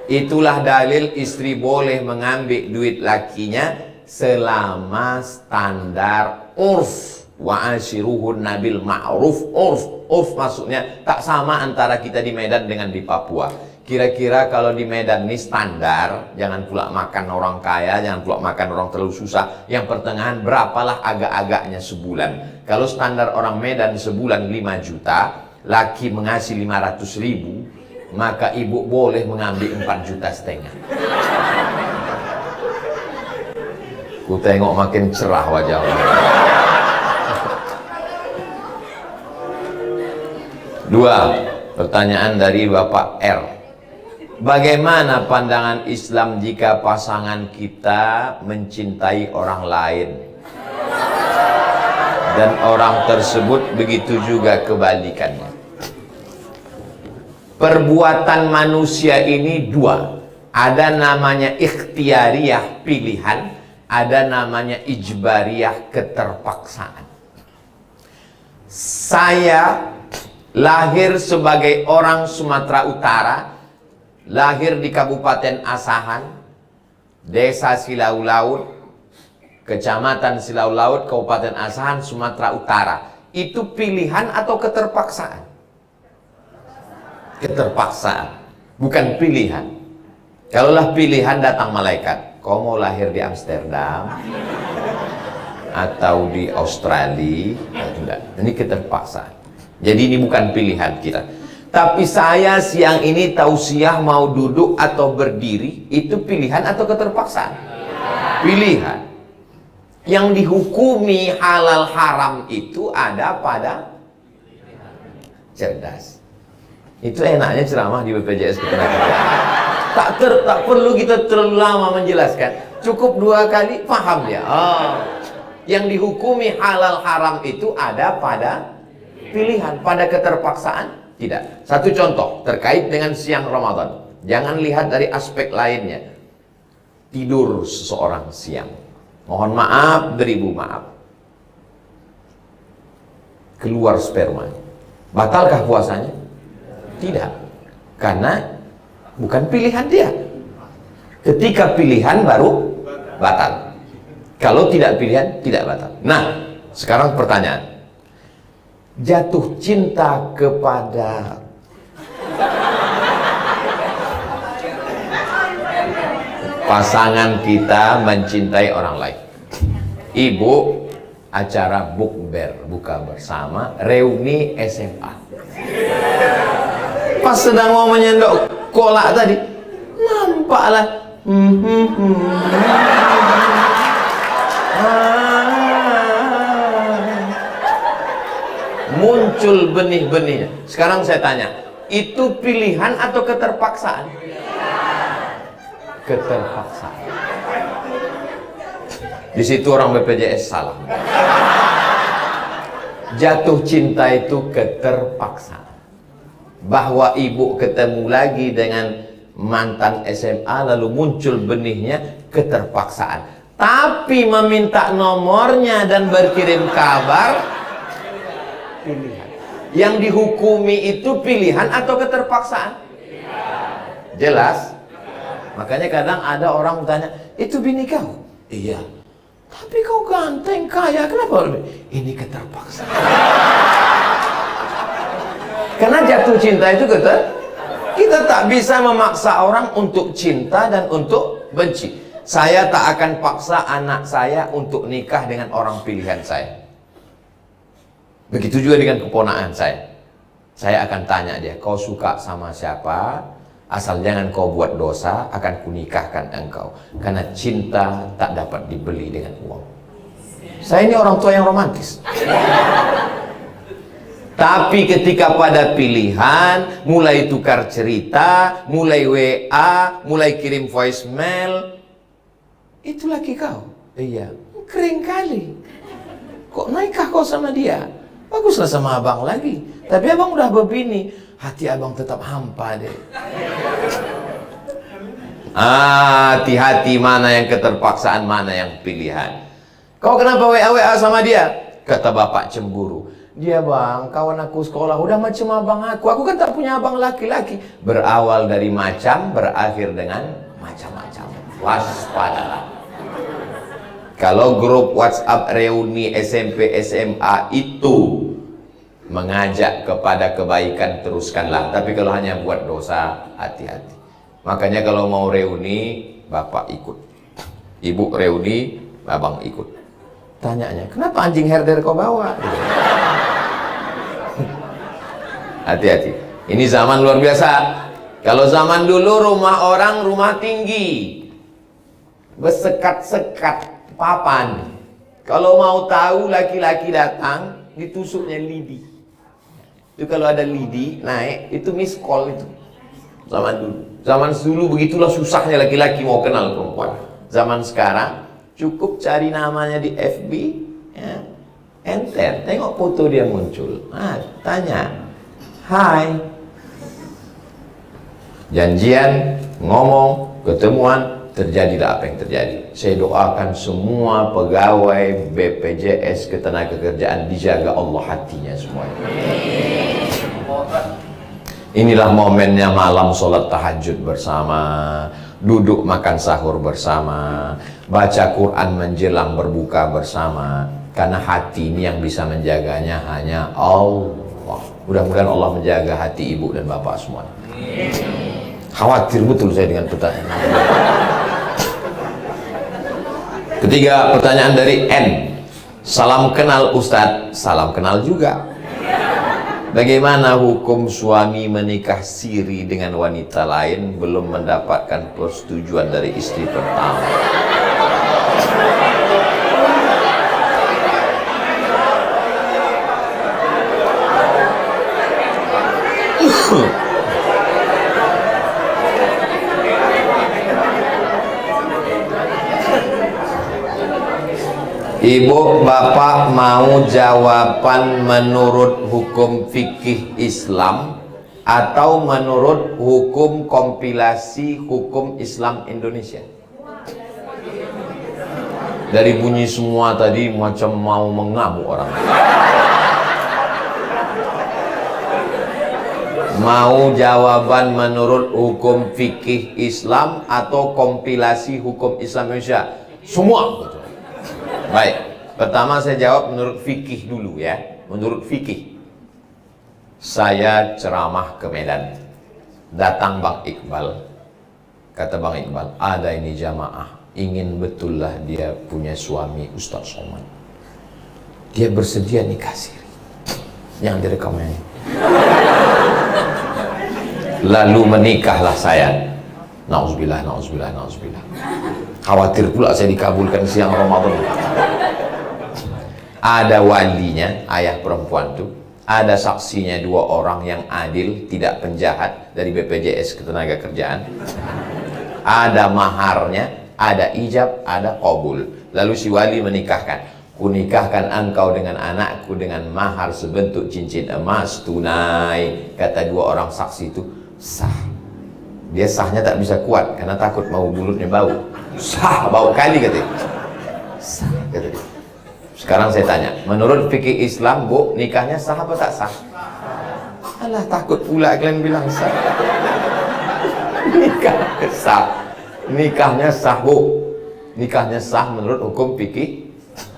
Itulah dalil istri boleh mengambil duit lakinya selama standar urf. Wa ashiruhun nabil ma'ruf. Urf maksudnya tak sama antara kita di Medan dengan di Papua. Kira-kira kalau di Medan ini standar, jangan pula makan orang kaya, jangan pula makan orang terlalu susah. Yang pertengahan berapalah agak-agaknya sebulan. Kalau standar orang Medan sebulan 5 juta, laki mengasih 500.000, maka ibu boleh mengambil 4,5 juta. Ku tengok makin cerah wajah. Dua, pertanyaan dari Bapak R. Bagaimana pandangan Islam jika pasangan kita mencintai orang lain dan orang tersebut begitu juga kebalikannya? Perbuatan manusia ini dua. Ada namanya ikhtiariyah, pilihan. Ada namanya ijbariyah, keterpaksaan. Saya lahir sebagai orang Sumatera Utara, lahir di Kabupaten Asahan, Desa Silau Laut, Kecamatan Silau Laut, Kabupaten Asahan, Sumatera Utara. Itu pilihan atau keterpaksaan? Keterpaksaan, bukan pilihan. Kalaulah pilihan, datang malaikat, kau mau lahir di Amsterdam atau di Australia? Tidak, ini keterpaksaan. Jadi ini bukan pilihan kita. Tapi saya siang ini tausiah mau duduk atau berdiri, itu pilihan atau keterpaksaan? Pilihan. Yang dihukumi halal haram itu ada pada cerdas. Itu enaknya ceramah di BPJS Ketenagakerjaan. Tak perlu kita terlalu lama menjelaskan. Cukup 2 kali paham ya. Yang dihukumi halal haram itu ada pada pilihan. Pada keterpaksaan tidak. Satu contoh terkait dengan siang Ramadan. Jangan lihat dari aspek lainnya. Tidur seseorang siang, mohon maaf beribu maaf, keluar sperma, batalkah puasanya? Tidak, karena bukan pilihan dia. Ketika pilihan baru batal. Kalau tidak pilihan, tidak batal. Nah, sekarang pertanyaan. Jatuh cinta kepada pasangan kita, mencintai orang lain. Ibu, acara bukber, buka bersama, reuni SMA. Pas sedang mau menyendok kolak tadi, nampaklah muncul benih-benihnya. Sekarang saya tanya, itu pilihan atau keterpaksaan? Keterpaksaan. Di situ orang BPJS salah. Jatuh cinta itu keterpaksaan. Bahwa ibu ketemu lagi dengan mantan SMA lalu muncul benihnya, keterpaksaan. Tapi meminta nomornya dan berkirim kabar, pilihan. Yang dihukumi itu pilihan atau keterpaksaan? Jelas? Makanya kadang ada orang bertanya, itu bini kau? Iya. Tapi kau ganteng, kaya, kenapa? Ini keterpaksaan. Karena jatuh cinta itu kita tak bisa memaksa orang untuk cinta dan untuk benci. Saya tak akan paksa anak saya untuk nikah dengan orang pilihan saya. Begitu juga dengan keponakan saya. Saya akan tanya dia, kau suka sama siapa? Asal jangan kau buat dosa, akan kunikahkan engkau. Karena cinta tak dapat dibeli dengan uang. Saya ini orang tua yang romantis. Tapi ketika pada pilihan, mulai tukar cerita, mulai WA, mulai kirim voicemail, itu laki kau? Iya. Kering kali. Kok naikkah kau sama dia? Baguslah sama abang lagi. Tapi abang udah berbini, hati abang tetap hampa deh. Hati-hati mana yang keterpaksaan, mana yang pilihan. Kau kenapa WA sama dia? Kata bapak cemburu. Dia bang, kawan aku sekolah udah macam abang aku. Aku kan tak punya abang laki-laki. Berawal dari macam, berakhir dengan macam-macam. Waspadalah. Kalau grup WhatsApp reuni SMP SMA itu mengajak kepada kebaikan, teruskanlah. Tapi kalau hanya buat dosa, hati-hati. Makanya kalau mau reuni, bapak ikut. Ibu reuni, abang ikut. Tanyanya, kenapa anjing herder kau bawa? Hati-hati. Ini zaman luar biasa. Kalau zaman dulu rumah orang rumah tinggi, bersekat-sekat papan. Kalau mau tahu laki-laki datang, ditusuknya lidi. Itu kalau ada lidi naik, itu miss call itu. Zaman dulu. Zaman dulu begitulah susahnya laki-laki mau kenal perempuan. Zaman sekarang cukup cari namanya di FB, ya. Enter, tengok foto dia muncul. Tanya, hai. Janjian, ngomong, ketemuan, terjadilah apa yang terjadi. Saya doakan semua pegawai BPJS Ketenagakerjaan dijaga Allah hatinya semuanya. Inilah momennya malam sholat tahajud bersama, duduk makan sahur bersama, baca Quran menjelang berbuka bersama. Karena hati ini yang bisa menjaganya hanya Allah. Mudah-mudahan Allah menjaga hati ibu dan bapak semua. Khawatir betul saya dengan pertanyaan. Ketiga, pertanyaan dari N. Salam kenal Ustadz, salam kenal juga. Bagaimana hukum suami menikah siri dengan wanita lain belum mendapatkan persetujuan dari istri pertama? Ibu, bapak mau jawaban menurut hukum fikih Islam atau menurut hukum kompilasi hukum Islam Indonesia? Dari bunyi semua tadi macam mau mengamuk orang. Mau jawaban menurut hukum fikih Islam atau kompilasi hukum Islam Indonesia? Semua. Baik, pertama saya jawab menurut fikih dulu ya. Menurut fikih, saya ceramah ke Medan, datang Bang Iqbal. Kata Bang Iqbal, ada ini jamaah ingin betullah dia punya suami Ustaz Somad, dia bersedia nikah siri. Yang direkam ini. Lalu menikahlah saya. Nauzubillah, nauzubillah, nauzubillah. Khawatir pula saya dikabulkan siang Ramadan. Ada walinya, ayah perempuan tuh. Ada saksinya 2 orang yang adil, tidak penjahat, dari BPJS Ketenagakerjaan. Ada maharnya, ada ijab, ada qabul. Lalu si wali menikahkan. Kunikahkan engkau dengan anakku dengan mahar sebentuk cincin emas tunai. Kata 2 orang saksi itu sah. Dia sahnya tak bisa kuat karena takut mau mulutnya bau. Sah, bau kali katanya. Sah katanya. Sekarang saya tanya, menurut fikih Islam, Bu, nikahnya sah apa tak sah? Alah, takut pula kalian bilang sah. Nikahnya sah. Nikahnya sah, Bu. Nikahnya sah menurut hukum fikih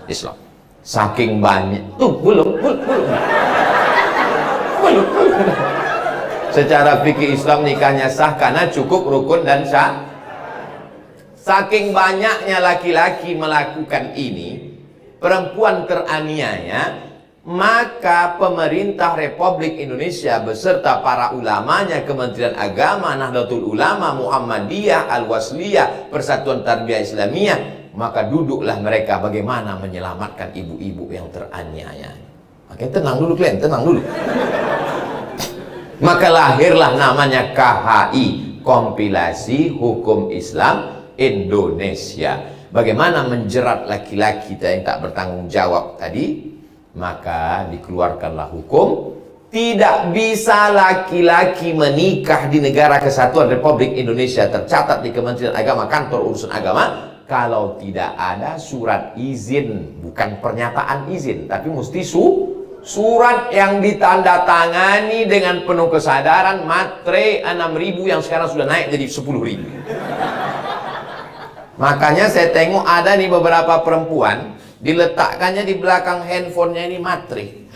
Islam. Saking banyak. Belum. Secara fikih Islam nikahnya sah karena cukup rukun dan sah. Saking banyaknya laki-laki melakukan ini, perempuan teraniaya, maka pemerintah Republik Indonesia beserta para ulamanya, Kementerian Agama, Nahdlatul Ulama, Muhammadiyah, Al-Wasliyah, Persatuan Tarbiyah Islamiyah, maka duduklah mereka bagaimana menyelamatkan ibu-ibu yang teraniaya. Makanya tenang dulu kalian, tenang dulu. Maka lahirlah namanya KHI, Kompilasi Hukum Islam Indonesia. Bagaimana menjerat laki-laki yang tak bertanggung jawab tadi. Maka dikeluarkanlah hukum, tidak bisa laki-laki menikah di negara kesatuan Republik Indonesia tercatat di Kementerian Agama, Kantor Urusan Agama, kalau tidak ada surat izin. Bukan pernyataan izin, tapi mesti surat yang ditandatangani dengan penuh kesadaran, matre 6.000 yang sekarang sudah naik jadi 10.000. Makanya saya tengok ada nih beberapa perempuan diletakkannya di belakang handphonenya ini matre.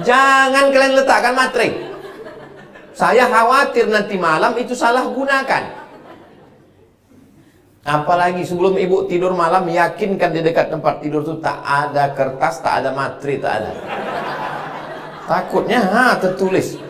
Jangan kalian letakkan matre. Saya khawatir nanti malam itu salah gunakan. Apalagi sebelum ibu tidur malam, yakinkan di dekat tempat tidur itu tak ada kertas, tak ada materi, tak ada. Takutnya tertulis.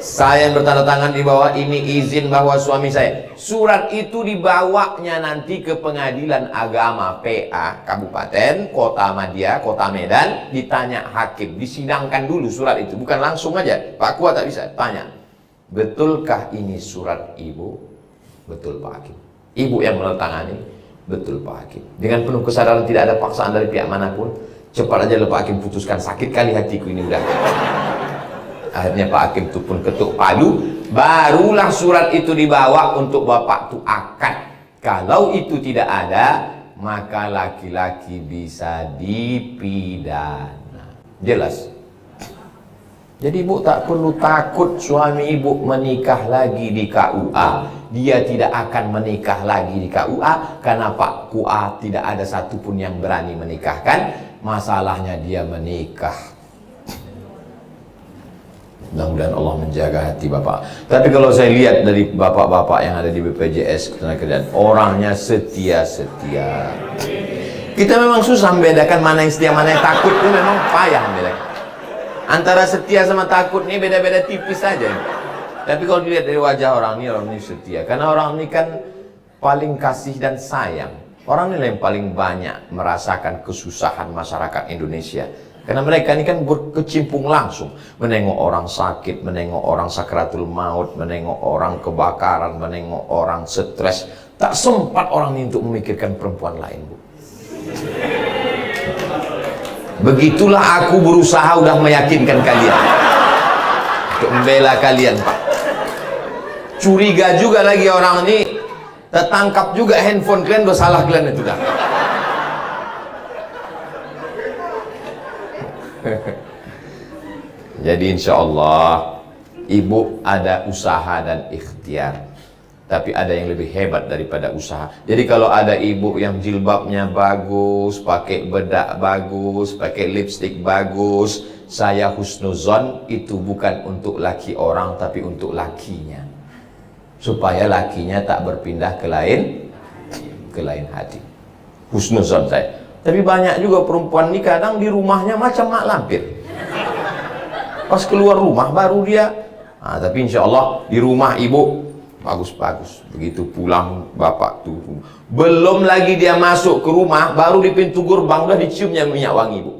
Saya yang bertanda tangan di bawah ini izin bahwa suami saya. Surat itu dibawanya nanti ke Pengadilan Agama PA Kabupaten, Kota Madia, Kota Medan, ditanya hakim, disidangkan dulu surat itu, bukan langsung aja. Pak Kuat tak bisa, tanya. Betulkah ini surat ibu? Betul Pak Hakim. Ibu yang menandatangani, betul Pak Hakim. Dengan penuh kesadaran, tidak ada paksaan dari pihak manapun. Cepat aja Pak Hakim putuskan, sakit kali hatiku ini udah. Akhirnya Pak Hakim itu pun ketuk palu, barulah surat itu dibawa untuk bapak itu akad. Kalau itu tidak ada, maka laki-laki bisa dipidana. Jelas? Jadi ibu tak perlu takut suami ibu menikah lagi di KUA. Dia tidak akan menikah lagi di KUA karena Pak KUA tidak ada satupun yang berani menikahkan. Masalahnya dia menikah. Mudah-mudahan Allah menjaga hati bapak. Tapi kalau saya lihat dari bapak-bapak yang ada di BPJS Ketenagakerjaan, orangnya setia-setia. Kita memang susah membedakan mana yang setia, mana yang takut. Itu memang payah membedakan. Antara setia sama takut ini beda-beda tipis saja. Tapi kalau dilihat dari wajah orang ini setia. Karena orang ini kan paling kasih dan sayang. Orang ini yang paling banyak merasakan kesusahan masyarakat Indonesia. Karena mereka ini kan berkecimpung langsung. Menengok orang sakit, menengok orang sakratul maut, menengok orang kebakaran, menengok orang stres. Tak sempat orang ini untuk memikirkan perempuan lain, Bu. Begitulah aku berusaha udah meyakinkan kalian untuk membela kalian, Pak. Curiga juga lagi orang ini, tertangkap juga handphone kalian, udah salah kalian itu dah. Jadi insya Allah ibu ada usaha dan ikhtiar, tapi ada yang lebih hebat daripada usaha. Jadi kalau ada ibu yang jilbabnya bagus, pakai bedak bagus, pakai lipstik bagus, saya husnuzon itu bukan untuk laki orang, tapi untuk lakinya, supaya lakinya tak berpindah ke lain hati. Husnuzon saya. Tapi banyak juga perempuan ini kadang di rumahnya macam mak lampir. Pas keluar rumah baru dia. Tapi insya Allah di rumah ibu bagus-bagus. Begitu pulang bapak tuh, belum lagi dia masuk ke rumah, baru di pintu gerbang udah diciumnya minyak wangi ibu.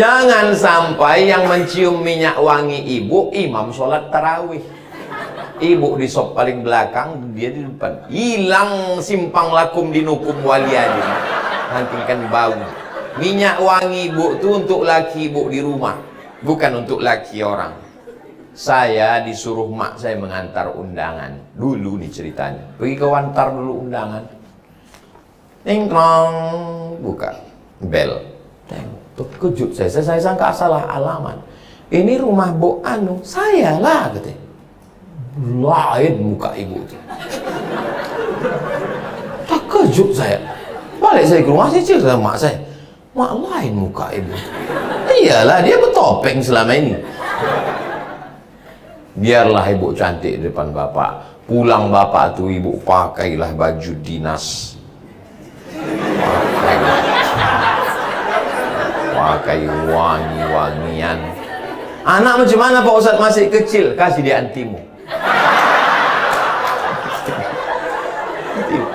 Jangan sampai yang mencium minyak wangi ibu imam sholat tarawih. Ibu di sop paling belakang, dia di depan. Hilang simpang lakum dinukum waliyadin. Nantikan bau. Minyak wangi ibu itu untuk laki ibu di rumah, bukan untuk laki orang. Saya disuruh mak saya mengantar undangan. Dulu nih ceritanya. Pergi ke wantar dulu undangan. Tingklong, buka bel. Terkejut saya sangka salah alamat. Ini rumah Bu Anu, saya lah katanya. Lain muka ibu itu. Terkejut saya. Balik saya ke rumah, saya cerita sama mak saya. Mak, lain muka ibu. Iyalah, dia bertopeng selama ini. Biarlah ibu cantik di depan bapak. Pulang bapak tuh ibu pakailah baju dinas. Pakai wangi-wangian. Anak macam mana Pak Ustadz masih kecil? Kasih dia antimu.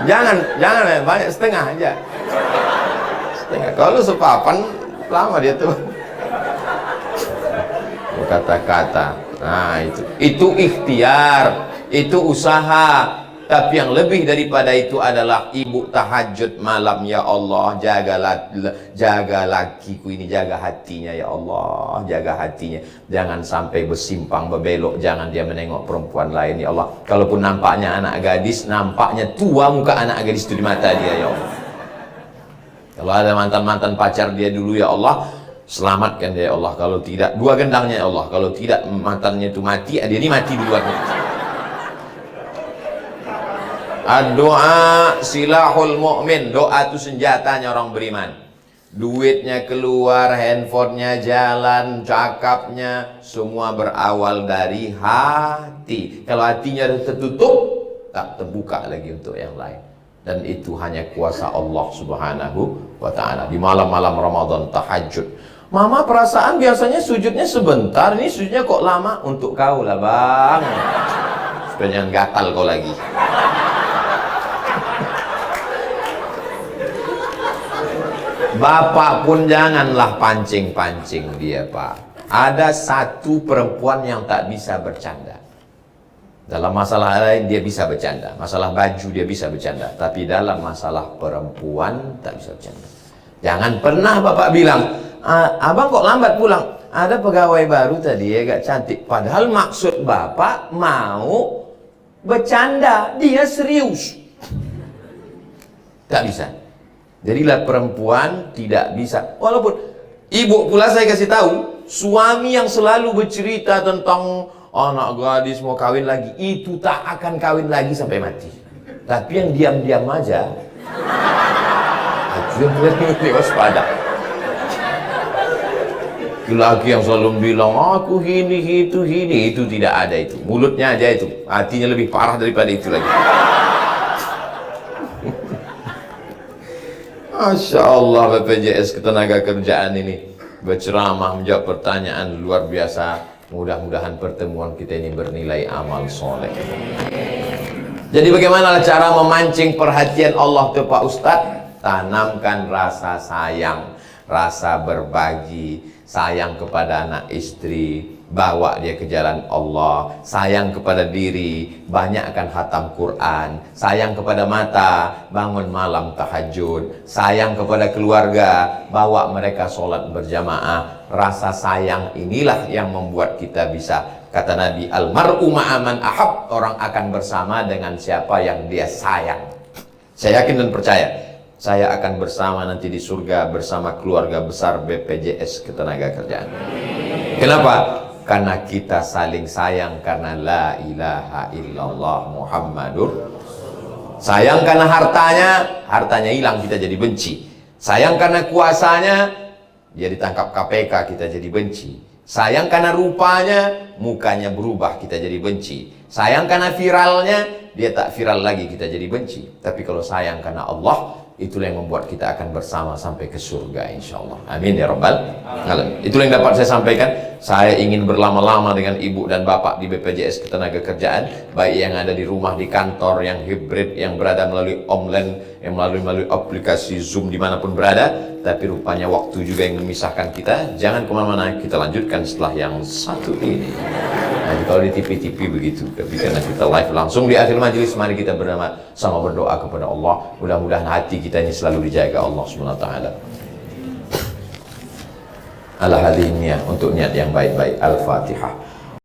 Jangan banyak, setengah aja. Setengah. Kalau sepapan lama dia tuh. Kata-kata. Nah itu ikhtiar, itu usaha. Tapi yang lebih daripada itu adalah ibu tahajud malam, ya Allah, jaga lakiku ini, jaga hatinya ya Allah, jaga hatinya, jangan sampai bersimpang berbelok, jangan dia menengok perempuan lain ya Allah. Kalaupun nampaknya anak gadis, nampaknya tua muka anak gadis itu di mata dia ya Allah. Kalau ada mantan-mantan pacar dia dulu ya Allah, selamatkan dia ya Allah. Kalau tidak, dua gendangnya ya Allah. Kalau tidak mantannya itu mati, dia ini mati duluan. Doa silahul mu'min. Doa itu senjatanya orang beriman. Duitnya keluar, handphonenya jalan, cakapnya, semua berawal dari hati. Kalau hatinya tertutup, tak terbuka lagi untuk yang lain. Dan itu hanya kuasa Allah Subhanahu wa ta'ala. Di malam-malam Ramadan tahajud. Mama perasaan biasanya sujudnya sebentar, ini sujudnya kok lama? Untuk kau lah bang, supaya jangan gatal kau lagi. Bapak pun janganlah pancing-pancing dia, Pak. Ada satu perempuan yang tak bisa bercanda. Dalam masalah lain dia bisa bercanda. Masalah baju dia bisa bercanda. Tapi dalam masalah perempuan tak bisa bercanda. Jangan pernah Bapak bilang, abang kok lambat pulang? Ada pegawai baru tadi agak cantik. Padahal maksud Bapak mau bercanda. Dia serius. Tak bisa. Jadilah perempuan tidak bisa. Walaupun ibu pula saya kasih tahu, suami yang selalu bercerita tentang anak gadis mau kawin lagi, itu tak akan kawin lagi sampai mati. Tapi yang diam-diam aja, itu yang lebih waspada. Laki yang selalu bilang aku gini, itu tidak ada itu. Mulutnya aja itu, hatinya lebih parah daripada itu lagi. Masya Allah, BPJS Ketenagakerjaan ini berceramah menjawab pertanyaan luar biasa. Mudah-mudahan pertemuan kita ini bernilai amal soleh. Jadi bagaimana cara memancing perhatian Allah tuh Pak Ustadz? Tanamkan rasa sayang, rasa berbagi, sayang kepada anak istri, bawa dia ke jalan Allah. Sayang kepada diri, banyakkan khatam Quran. Sayang kepada mata, bangun malam tahajud. Sayang kepada keluarga, bawa mereka sholat berjamaah. Rasa sayang inilah yang membuat kita bisa, kata Nabi, almar'u ma'aman ahab, orang akan bersama dengan siapa yang dia sayang. Saya yakin dan percaya, saya akan bersama nanti di surga bersama keluarga besar BPJS Ketenagakerjaan. Kenapa? Karena kita saling sayang karena la ilaha illallah Muhammadur. Sayang karena hartanya hilang, kita jadi benci. Sayang karena kuasanya, dia ditangkap KPK, kita jadi benci. Sayang karena rupanya, mukanya berubah, kita jadi benci. Sayang karena viralnya, dia tak viral lagi, kita jadi benci. Tapi kalau sayang karena Allah, itulah yang membuat kita akan bersama sampai ke surga insyaallah. Amin ya rabbal alamin. Itulah yang dapat saya sampaikan. Saya ingin berlama-lama dengan ibu dan bapak di BPJS Ketenagakerjaan, baik yang ada di rumah, di kantor, yang hibrid, yang berada melalui online, yang melalui aplikasi Zoom dimanapun berada. Tapi rupanya waktu juga yang memisahkan kita. Jangan kemana-mana, kita lanjutkan setelah yang satu ini. Nah, kalau di TV-TV begitu, tapi karena kita live langsung di akhir majelis, mari kita sama berdoa kepada Allah. Mudah-mudahan hati kita ini selalu dijaga Allah SWT. Ala hadhihi niat, untuk niat yang baik-baik. Al-Fatihah.